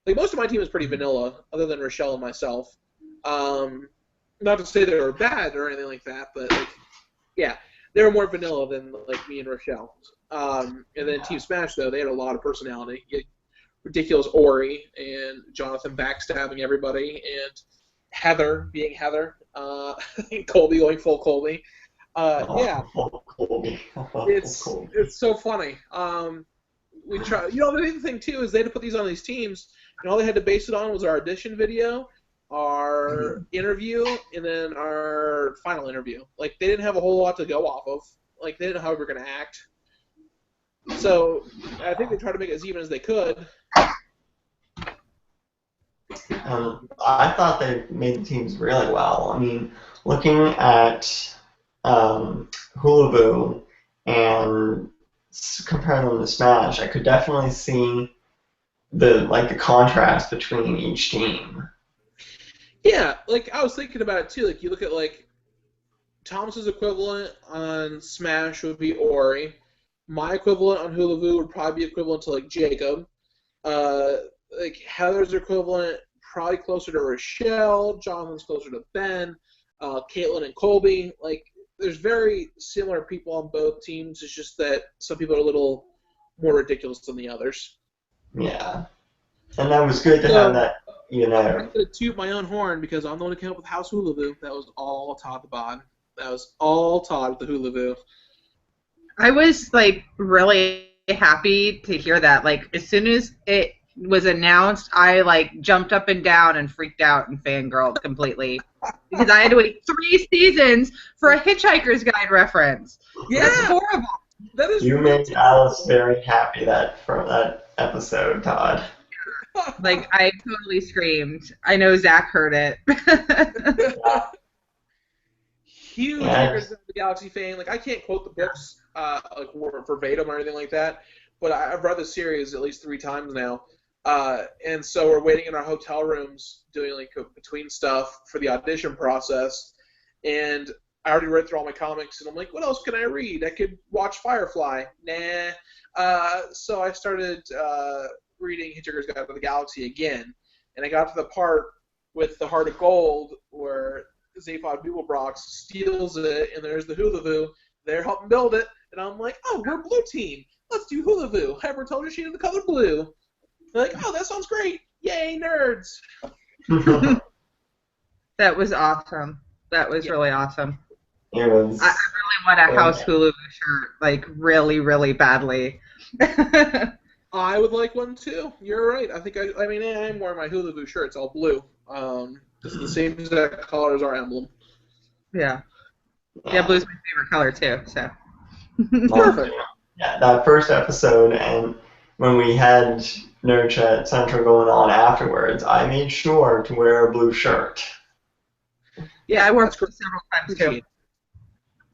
Like most of my team is pretty vanilla, other than Rochelle and myself. Not to say they were bad or anything like that, but like, yeah, they were more vanilla than like me and Rochelle. And then Team Smash though, they had a lot of personality. Ridiculous Ori and Jonathan backstabbing everybody, and Heather being Heather, and Colby going full Colby. Yeah, Colby. it's so funny. We try. You know, the other thing too is they had to put these on these teams, and all they had to base it on was our audition video, our interview, and then our final interview. Like they didn't have a whole lot to go off of. Like they didn't know how we were gonna act. So I think they tried to make it as even as they could. I thought they made the teams really well. I mean, looking at Hula and comparing them to Smash, I could definitely see the contrast between each team. Yeah, like I was thinking about it too. Like you look at like Thomas's equivalent on Smash would be Ori. My equivalent on Hula would probably be equivalent to like Jacob. Like Heather's equivalent probably closer to Rochelle. Jonathan's closer to Ben. Caitlin and Colby. Like there's very similar people on both teams. It's just that some people are a little more ridiculous than the others. Yeah, and that was good to have that. You know, I'm gonna toot my own horn because I'm the one who came up with House Hula Voo. That was all Todd the Bod. That was all Todd with the Hula Voo. I was like really happy to hear that. Like as soon as it was announced, I like jumped up and down and freaked out and fangirled completely because I had to wait 3 seasons for a Hitchhiker's Guide reference. Yeah, that's horrible. That is. You made Alice very happy from that episode, Todd. Like I totally screamed. I know Zach heard it. Huge Hitchhiker's Guide to the Galaxy fan. Like I can't quote the books like verbatim or anything like that, but I've read the series at least 3 times now. And so we're waiting in our hotel rooms doing like between stuff for the audition process. And I already read through all my comics, and I'm like, what else can I read? I could watch Firefly. Nah. So I started reading Hitchhiker's Guide to the Galaxy again, and I got to the part with the Heart of Gold where Zaphod Beeblebrox steals it, and there's the Hula Voo. They're helping build it, and I'm like, oh, we're blue team. Let's do Hula Voo. I ever told you she had the color blue. They're like, oh, that sounds great. Yay, nerds. That was awesome. That was really awesome. It was. I really want a House Hulu shirt, like really, really badly. I would like one too. You're right. I think I mean I'm wearing my Hula Voo shirt. It's all blue. It's the same exact color as our emblem. Yeah. Yeah, blue's my favorite color too. So. Perfect. Yeah, that first episode, and when we had Nerd Chat Central going on afterwards, I made sure to wear a blue shirt. Yeah, I wore it several times too.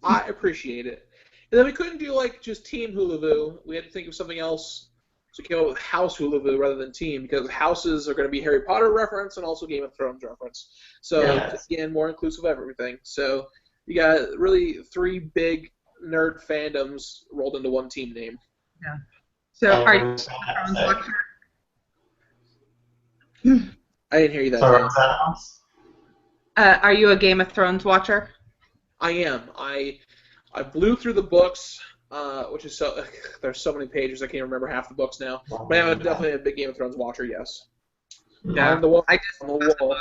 I appreciate it. And then we couldn't do like just Team Hula Voo. We had to think of something else. So we came up with House Hula Voo rather than Team, because houses are going to be Harry Potter reference and also Game of Thrones reference. So again, more inclusive of everything. So you got really 3 big nerd fandoms rolled into one team name. Yeah. So are you a Thrones watcher? I didn't hear you that Sorry, time. Are you a Game of Thrones watcher? I am. I blew through the books, which is so. There's so many pages I can't remember half the books now. But I'm definitely a big Game of Thrones watcher. Yes. Yeah. I just on the wall.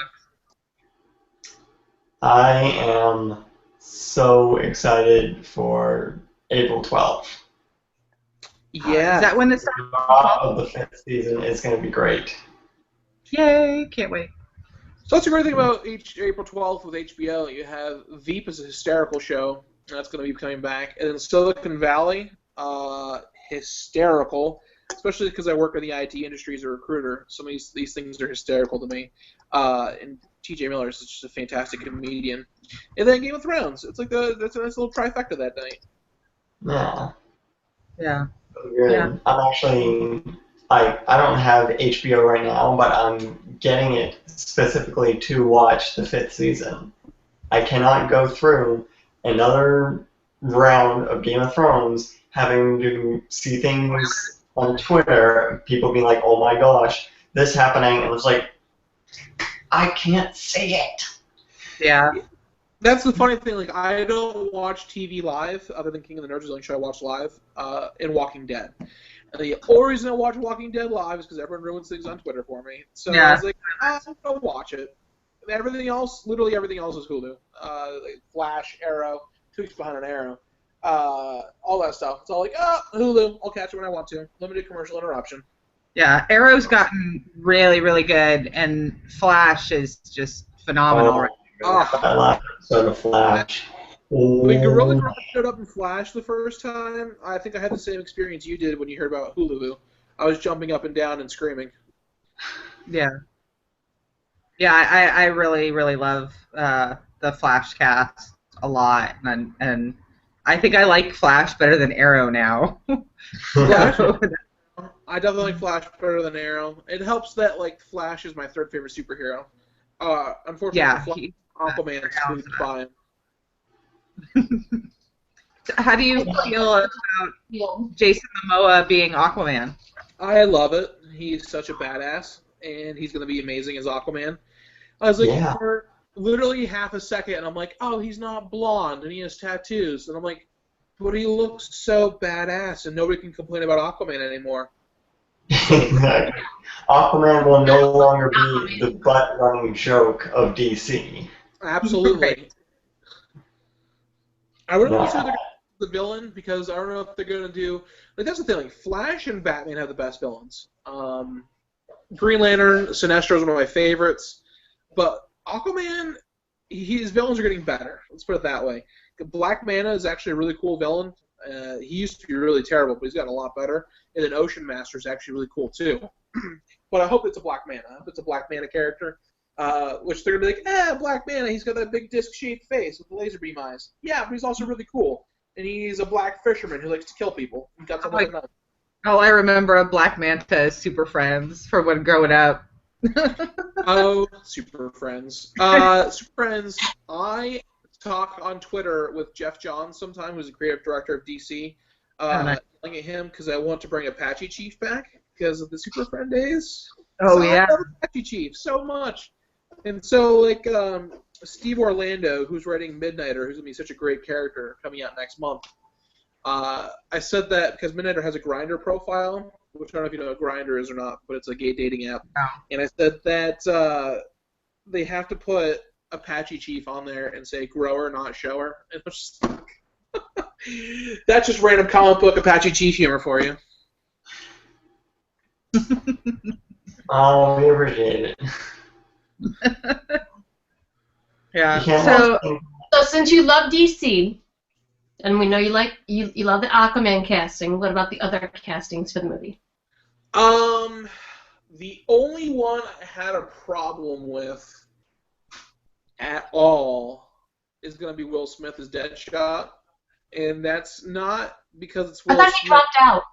I am so excited for April 12th. Yeah. Is that when the of the 5th season is going to be great. Yay! Can't wait. So that's a great thing about April 12th with HBO. You have Veep as a hysterical show. That's going to be coming back. And then Silicon Valley, hysterical, especially because I work in the IT industry as a recruiter. Some of these things are hysterical to me. And TJ Miller is just a fantastic comedian. And then Game of Thrones. It's like that's a nice little trifecta that night. Yeah. Yeah. Yeah. I'm actually I don't have HBO right now, but I'm getting it specifically to watch the 5th season. I cannot go through another round of Game of Thrones having to see things on Twitter, people being like, oh my gosh, this happening, and it's like, I can't see it. Yeah. That's the funny thing. Like, I don't watch TV live, other than King of the Nerds, is the only show I watch live, in Walking Dead. And the only reason I watch Walking Dead live is because everyone ruins things on Twitter for me. So I was like, I'm going to watch it. And everything else, literally everything else is Hulu. Like Flash, Arrow, 2 Weeks Behind an Arrow, all that stuff. It's all like, Hulu, I'll catch it when I want to. Limited commercial interruption. Yeah, Arrow's gotten really, really good, and Flash is just phenomenal. I love episode of Flash. When Gorilla Grodd showed up in Flash the first time, I think I had the same experience you did when you heard about Hulu. I was jumping up and down and screaming. Yeah. Yeah, I really, really love the Flash cast a lot, and I think I like Flash better than Arrow now. I definitely like Flash better than Arrow. It helps that like Flash is my 3rd favorite superhero. Unfortunately, Aquaman is moved by him. How do you feel about Jason Momoa being Aquaman? I love it. He's such a badass, and he's going to be amazing as Aquaman. I was like, for literally half a second, and I'm like, oh, he's not blonde, and he has tattoos. And I'm like, but he looks so badass, and nobody can complain about Aquaman anymore. Exactly. Aquaman will no longer be the butt-running joke of DC. Absolutely. Right. I wouldn't consider they're the villain, because I don't know if they're going to do... Like, that's the thing. Like, Flash and Batman have the best villains. Green Lantern, Sinestro is one of my favorites. But Aquaman, his villains are getting better. Let's put it that way. Black Manta is actually a really cool villain. He used to be really terrible, but he's gotten a lot better. And then Ocean Master is actually really cool, too. But I hope it's a Black Manta. I hope it's a Black Manta character. Which they're going to be like, Black Manta, he's got that big disc-shaped face with the laser beam eyes. Yeah, but he's also really cool. And he's a black fisherman who likes to kill people. He got something like I remember a Black Manta Super Friends from when growing up. Oh, Super Friends. Super Friends, I talk on Twitter with Jeff Johns sometime, who's the creative director of DC, yelling at him because I want to bring Apache Chief back because of the Super Friend days. Oh, yeah. I love Apache Chief so much. And so, like, Steve Orlando, who's writing Midnighter, who's going to be such a great character coming out next month, I said that because Midnighter has a Grindr profile, which I don't know if you know what Grindr is or not, but it's a gay dating app. Oh. And I said that they have to put Apache Chief on there and say grower, not shower. And just, that's just random comic book Apache Chief humor for you. Oh, we appreciate it. Yeah. So since you love DC, and we know you love the Aquaman casting, what about the other castings for the movie? The only one I had a problem with at all is going to be Will Smith as Deadshot, and that's not because it's Will Smith. I thought he dropped out.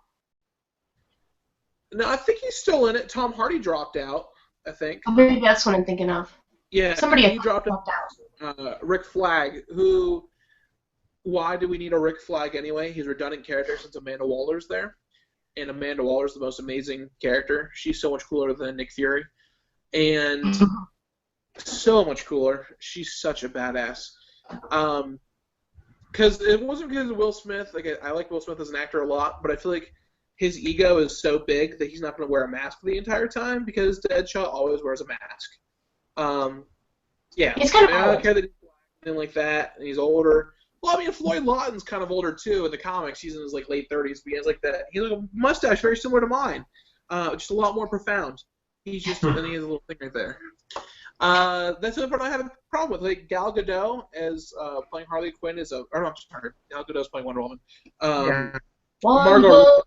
No, I think he's still in it. Tom Hardy dropped out, I think. Oh, maybe that's what I'm thinking of. Yeah, somebody dropped out. Rick Flag, who... Why do we need a Rick Flag anyway? He's a redundant character since Amanda Waller's there. And Amanda Waller's the most amazing character. She's so much cooler than Nick Fury. And so much cooler. She's such a badass. Because it wasn't because of Will Smith. Like, I like Will Smith as an actor a lot, but I feel like his ego is so big that he's not going to wear a mask the entire time because Deadshot always wears a mask. Yeah. He's kind of I don't care that he's black and like that, and he's older. Well, I mean, Floyd Lawton's kind of older, too, in the comics. He's in his, like, late 30s, but he has, like, that. He has, like, a mustache very similar to mine, just a lot more profound. He's just, and he has a little thing right there. That's the other part I have a problem with. Like, Gal Gadot as playing Harley Quinn is or no, I'm sorry, Gal Gadot's playing Wonder Woman. Margot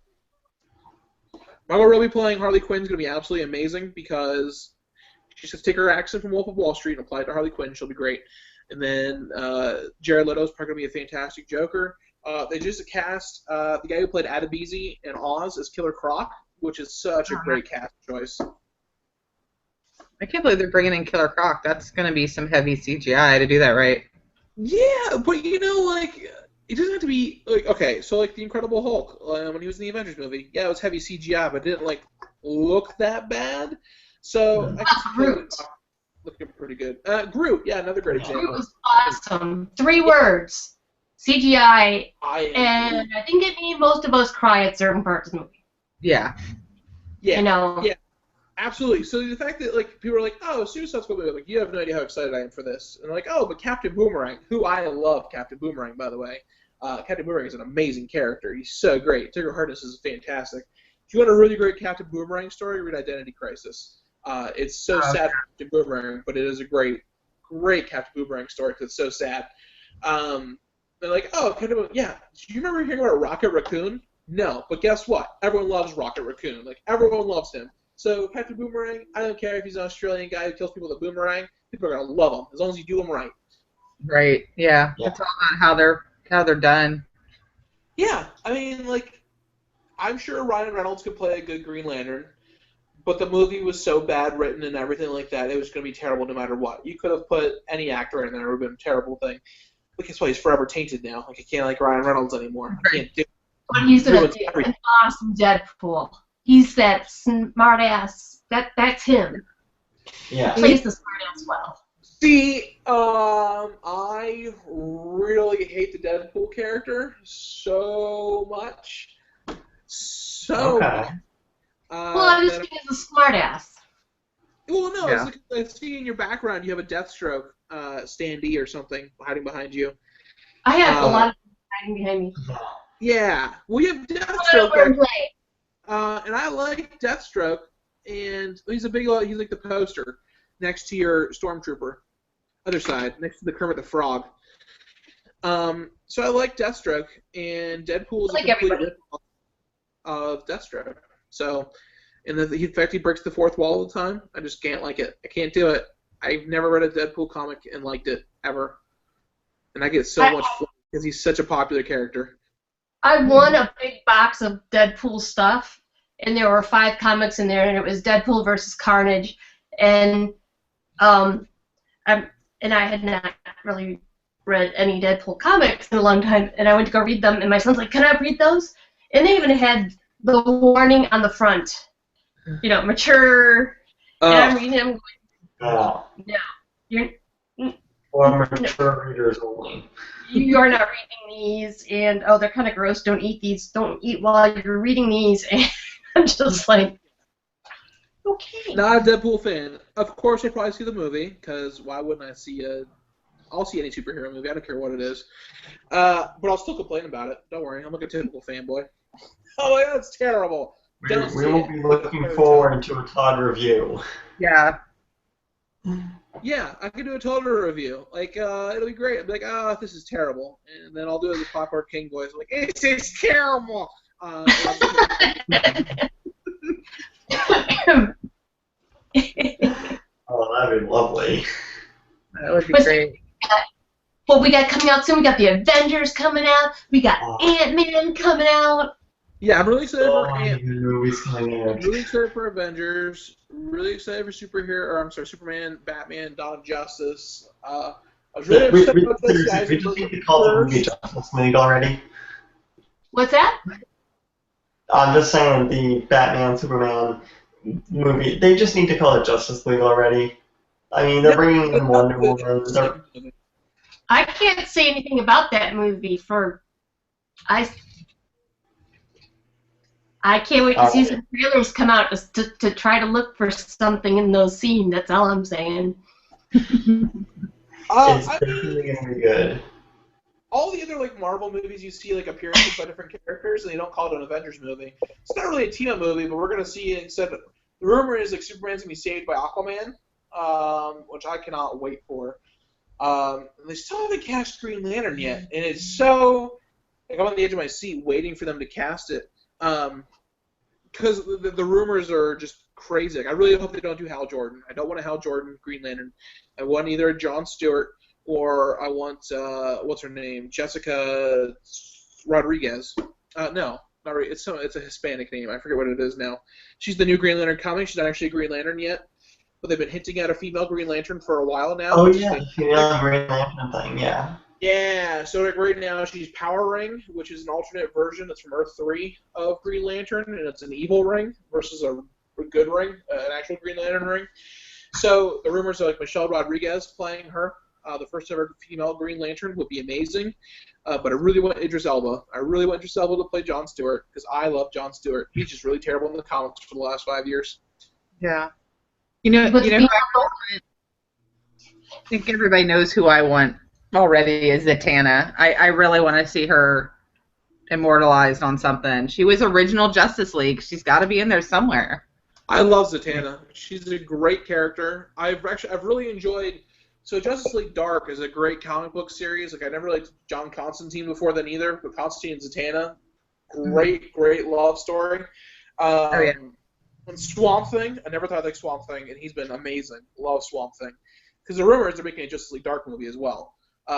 Robbie playing Harley Quinn is going to be absolutely amazing because she's going to take her accent from Wolf of Wall Street and apply it to Harley Quinn. She'll be great. And then Jared Leto's probably going to be a fantastic Joker. They just cast the guy who played Adebisi in Oz as Killer Croc, which is such a great cast choice. I can't believe they're bringing in Killer Croc. That's going to be some heavy CGI to do that right. Yeah, but like, it doesn't have to be like, okay. So like the Incredible Hulk when he was in the Avengers movie, yeah, it was heavy CGI, but it didn't like look that bad. So I can see Killer Croc looking pretty good. Groot, yeah, another great example. Groot was awesome. 3 words. CGI, and I think it made most of us cry at certain parts of the movie. Yeah. Yeah. You know? Yeah. Absolutely. So the fact that like people are like, oh, Suicide Squad movie, like you have no idea how excited I am for this, and they're like, oh, but Captain Boomerang, who I love, Captain Boomerang, by the way. Captain Boomerang is an amazing character. He's so great. Tigger Harkness is fantastic. If you want a really great Captain Boomerang story, read Identity Crisis. It's so sad for Captain Boomerang, but it is a great Captain Boomerang story because it's so sad. They're like, oh, Captain Boomerang, yeah. Do you remember hearing about Rocket Raccoon? No, but guess what? Everyone loves Rocket Raccoon. Like everyone loves him. So Captain Boomerang, I don't care if he's an Australian guy who kills people with a boomerang. People are gonna love him as long as you do him right. Right. Yeah. It's all about how they're done. Yeah. I mean, like, I'm sure Ryan Reynolds could play a good Green Lantern, but the movie was so bad written and everything like that, it was gonna be terrible no matter what. You could have put any actor in there; it would have been a terrible thing. But guess what? He's forever tainted now. Like I can't like Ryan Reynolds anymore. I can't do it. But he's an awesome Deadpool. He's that smart ass. That's him. Yeah. He plays the smart ass well. See, I really hate the Deadpool character so much. So much. Well, I just think he's a smart ass. Well, no, it's like, I see in your background you have a Deathstroke standee or something hiding behind you. I have a lot of people hiding behind me. Yeah. Well, you have Deathstroke. And I like Deathstroke, and he's he's like the poster next to your Stormtrooper, other side, next to the Kermit the Frog. So I like Deathstroke, and Deadpool is a complete rip-off of Deathstroke. So, in fact, he breaks the fourth wall all the time. I just can't like it. I can't do it. I've never read a Deadpool comic and liked it, ever. And I get so much flack because he's such a popular character. I won a big box of Deadpool stuff, and there were 5 comics in there, and it was Deadpool versus Carnage, and I had not really read any Deadpool comics in a long time, and I went to go read them, and my son's like, "Can I read those?" And they even had the warning on the front, mature. And I'm reading them, going, no, you're. For mature readers only. You are not reading these, and they're kind of gross. Don't eat these. Don't eat while you're reading these. And I'm just like, okay. Not a Deadpool fan. Of course, I'll probably see the movie because why wouldn't I see I'll see any superhero movie. I don't care what it is. But I'll still complain about it. Don't worry. I'm like a typical fanboy. Oh my God, it's terrible. We will be looking forward to a Todd review. Yeah. Yeah, I can do a total review. Like, it'll be great. I'll be like, oh, this is terrible. And then I'll do it as a Popcorn King voice. Like, it's terrible. Oh, that'd be lovely. That would be great. What we got coming out soon? We got the Avengers coming out. We got Ant-Man coming out. Yeah, I'm really excited for Ant-Man. Movies coming out. Really excited for Avengers. Really excited for Superman, Batman, Dawn of Justice. I was really excited about this, guys. We just need to call the movie Justice League already. What's that? I'm just saying the Batman, Superman movie, they just need to call it Justice League already. I mean, they're bringing in Wonder Woman. I can't say anything about that movie I can't wait to see some trailers come out to try to look for something in those scenes. That's all I'm saying. It's definitely going to be good. All the other Marvel movies, you see appearances by different characters, and they don't call it an Avengers movie. It's not really a team-up movie, but we're going to see instead. The rumor is Superman's going to be saved by Aquaman, which I cannot wait for. And they still haven't cast Green Lantern yet, and it's so I'm on the edge of my seat waiting for them to cast it. Because the rumors are just crazy. I really hope they don't do Hal Jordan. I don't want a Hal Jordan Green Lantern. I want either a Jon Stewart or I want what's her name, Jessica Rodriguez. No, not really, it's a Hispanic name. I forget what it is now. She's the new Green Lantern coming. She's not actually a Green Lantern yet, but they've been hinting at a female Green Lantern for a while now. Oh yeah, the female Green Lantern thing, yeah. Yeah, so like right now she's Power Ring, which is an alternate version that's from Earth 3 of Green Lantern, and it's an evil ring versus a good ring, an actual Green Lantern ring. So the rumors are like Michelle Rodriguez playing her, the first ever female Green Lantern, would be amazing. But I really want Idris Elba. I really want Idris Elba to play Jon Stewart because I love Jon Stewart. He's just really terrible in the comics for the last 5 years. Yeah. You know, I think everybody knows who I want already is Zatanna. I really want to see her immortalized on something. She was original Justice League. She's got to be in there somewhere. I love Zatanna. She's a great character. I've really enjoyed. So Justice League Dark is a great comic book series. Like I never liked John Constantine before then either, but Constantine and Zatanna, great love story. Oh yeah. And Swamp Thing, I never thought I'd like Swamp Thing, and he's been amazing. Love Swamp Thing. Because the rumor is they're making a Justice League Dark movie as well,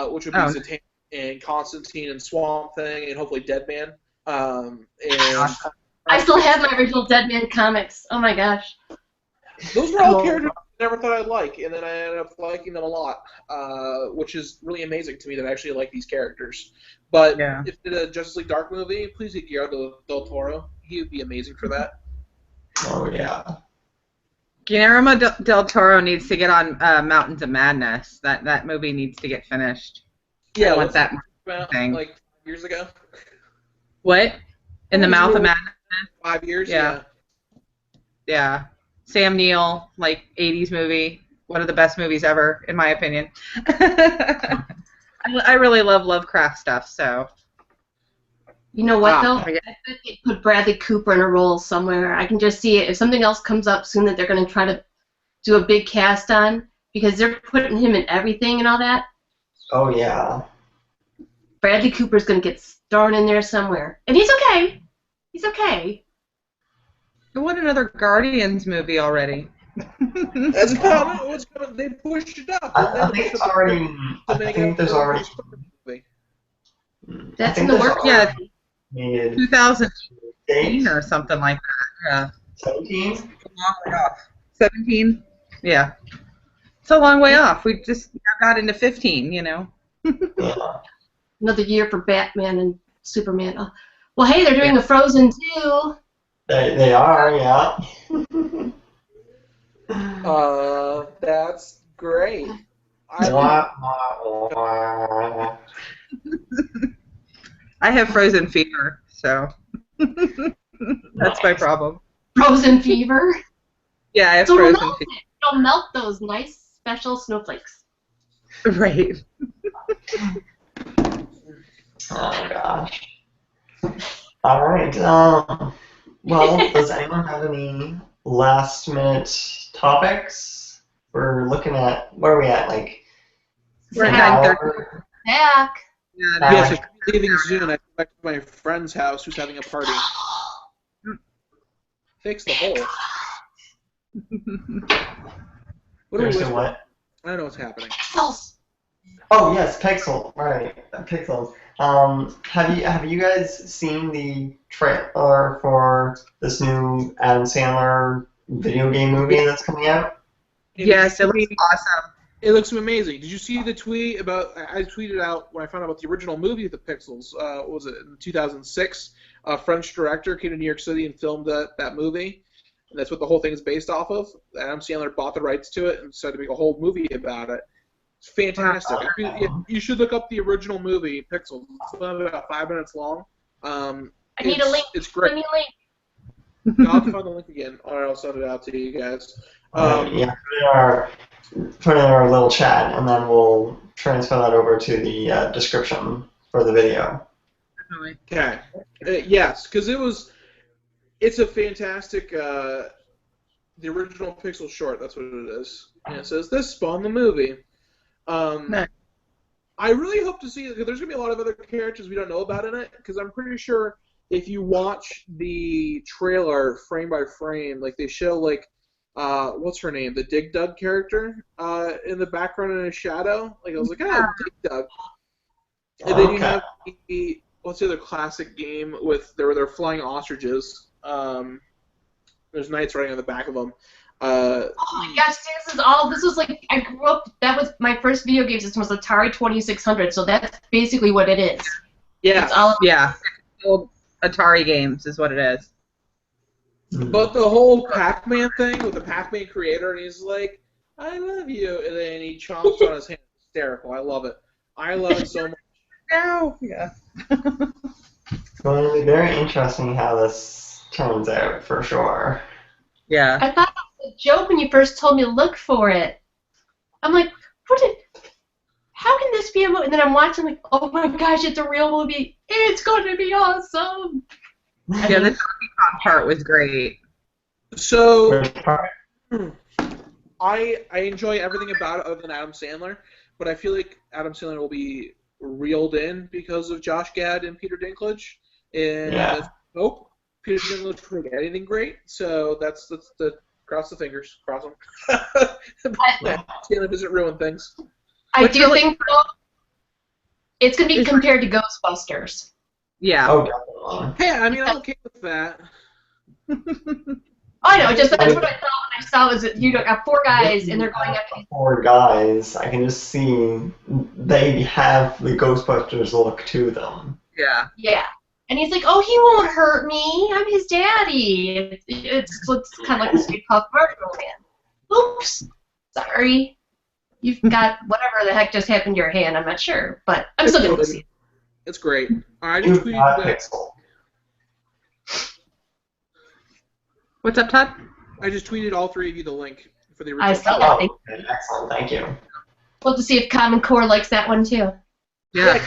which would be Zatanna and Constantine and Swamp Thing and hopefully Deadman. I still have my original Deadman comics. Oh my gosh. Those were all characters I never thought I'd like, and then I ended up liking them a lot, which is really amazing to me that I actually like these characters. But if they did a Justice League Dark movie, please get Guillermo del Toro. He would be amazing for that. Oh, yeah. Guillermo del Toro needs to get on Mountains of Madness. That movie needs to get finished. Yeah, I want that thing. Like 5 years ago? What? In the Mouth of Madness? 5 years? Yeah. Sam Neill, like 80s movie. One of the best movies ever, in my opinion. I really love Lovecraft stuff, so. You know what, though? I bet they put Bradley Cooper in a role somewhere. I can just see it. If something else comes up soon that they're going to try to do a big cast on, because they're putting him in everything and all that. Oh, yeah. Bradley Cooper's going to get thrown in there somewhere. And he's okay. He's okay. I want another Guardians movie already. That's coming. They pushed it up. I think it's already. I think there's already. That's in the works. Yeah, 2018 or something like that. Yeah. 17. It's a long way off. 17. Yeah. It's a long way off. We just got into 15. You know. Yeah. Another year for Batman and Superman. Oh. Well, hey, they're doing a Frozen 2. They are, yeah. That's great. I have frozen fever, so that's my problem. Frozen fever? Yeah, I have frozen fever. It'll melt those nice special snowflakes. Right. Oh gosh. All right. Well, does anyone have any last-minute topics? We're looking at, where are we at? Like, we're an at hour? Back. Yes, I'm leaving soon. I go back to my friend's house who's having a party. Fix the hole. What are we doing? What? I don't know what's happening. Oh yes, Pixel. Right, Pixels. Have you guys seen the trailer for this new Adam Sandler video game movie that's coming out? Yes, it looks awesome. It looks amazing. Did you see the tweet about? I tweeted out when I found out about the original movie of the Pixels. What was it, in 2006? A French director came to New York City and filmed that movie, and that's what the whole thing is based off of. Adam Sandler bought the rights to it and decided to make a whole movie about it. It's fantastic. You should look up the original movie, Pixels. It's about 5 minutes long. I need a link. It's great. I need a link. I'll have to find the link again, or I'll send it out to you guys. Yeah, put in our little chat, and then we'll transfer that over to the description for the video. Okay. Yes, because it's a fantastic, the original Pixel short, that's what it is. And it says, this spawned the movie. Nice. I really hope to see, because there's going to be a lot of other characters we don't know about in it, because I'm pretty sure if you watch the trailer frame by frame, like they show, like, what's her name? The Dig Dug character in the background in a shadow. Like I was like, Dig Dug. And then you have what's the other classic game with they're flying ostriches? There's knights riding on the back of them. Oh my gosh, this was like, I grew up, that was, my first video game system was Atari 2600, so that's basically what it is. Yeah. It's all Old Atari games is what it is. But the whole Pac-Man thing with the Pac-Man creator, and he's like, I love you, and then he chomps on his hand. Hysterical. I love it. I love it so much. No. Yeah. It's going to be very interesting how this turns out, for sure. Yeah. I thought it was a joke when you first told me to look for it. I'm like, how can this be a movie? And then I'm watching, like, oh my gosh, it's a real movie. It's going to be awesome. Yeah, the Donkey Kong part was great. So, I enjoy everything about it other than Adam Sandler, but I feel like Adam Sandler will be reeled in because of Josh Gad and Peter Dinklage. And hope Peter Dinklage won't get anything great, so that's the cross the fingers, cross them. Sandler doesn't ruin things. I do think, though, it's going to be compared to Ghostbusters. Yeah. Oh, definitely. Hey, I mean, I'm okay with that. I know, just that's what I thought when I saw was that you got 4 guys and they're going after these. 4 guys, I can just see they have the Ghostbusters look to them. Yeah. Yeah. And he's like, oh, he won't hurt me. I'm his daddy. It's kind of like the Stray Puft Marshmallow Man. Oops. Sorry. You've got whatever the heck just happened to your hand. I'm not sure. But I'm still going to see it. It's great. I just tweeted that. What's up, Todd? I just tweeted all 3 of you the link for the original. I saw that. Oh, okay, excellent, thank you. We'll have to see if Common Core likes that one, too. Yeah.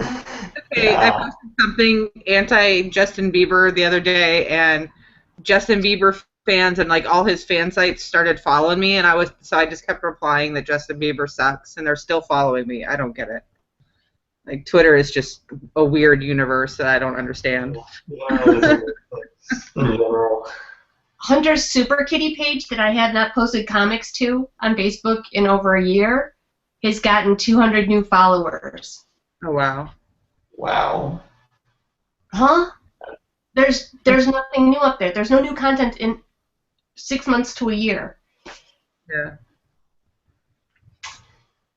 Okay, I posted something anti-Justin Bieber the other day, and Justin Bieber fans and like all his fan sites started following me, and I just kept replying that Justin Bieber sucks, and they're still following me. I don't get it. Like, Twitter is just a weird universe that I don't understand. In general. Hunter's Super Kitty page that I had not posted comics to on Facebook in over a year has gotten 200 new followers. Oh, wow. Wow. Huh? There's nothing new up there. There's no new content in 6 months to a year. Yeah.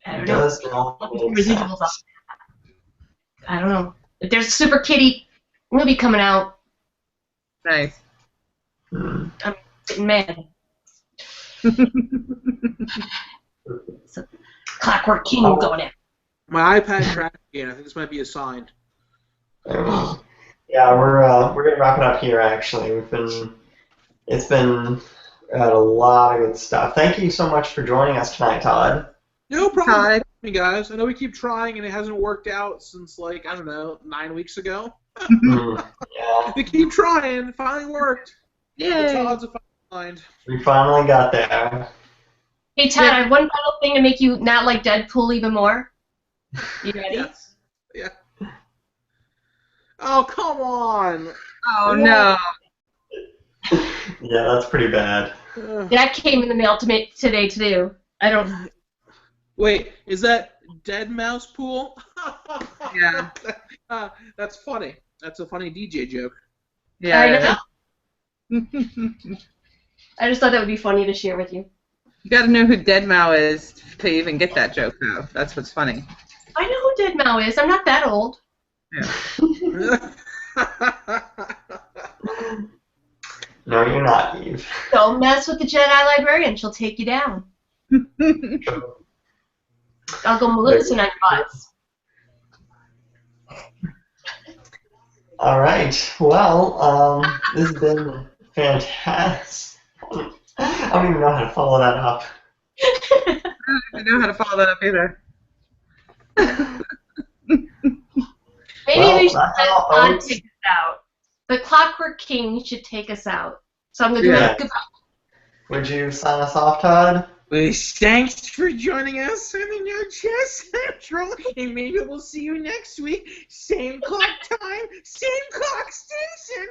I don't know. Residuals up. I don't know. If there's a Super Kitty movie coming out, Nice. I'm getting mad. So, Clockwork King going in. My iPad crashed again. I think this might be a sign. Yeah, we're gonna wrap it up here. Actually, it's been a lot of good stuff. Thank you so much for joining us tonight, Todd. No problem, Todd. guys. I know we keep trying and it hasn't worked out since, like, I don't know, 9 weeks ago. Yeah, We keep trying. It finally worked. Yay. Todd's a fine mind. we finally got there. Hey, Todd, I have one final thing to make you not like Deadpool even more. You ready? Yes. Yeah. Oh, come on. Oh, no. Yeah, that's pretty bad. That came in the mail to me today, too. I don't... Wait, is that Dead Mouse Pool? Yeah. That's funny. That's a funny DJ joke. Yeah. I know. I just thought that would be funny to share with you. You gotta know who Deadmau is to even get that joke, though. That's what's funny. I know who Deadmau is. I'm not that old. Yeah. No, you're not, Eve. Don't mess with the Jedi Librarian. She'll take you down. I'll go listen on your butts. All right. Well, this has been fantastic. I don't even know how to follow that up. I don't even know how to follow that up either. Maybe we should that's let all, Todd folks. take us out. The Clockwork King should take us out. So I'm going to do Yeah. a goodbye. Would you sign us off, Todd? Well, thanks for joining us on the No Chess Central, and maybe we'll see you next week. Same clock time, same clock station.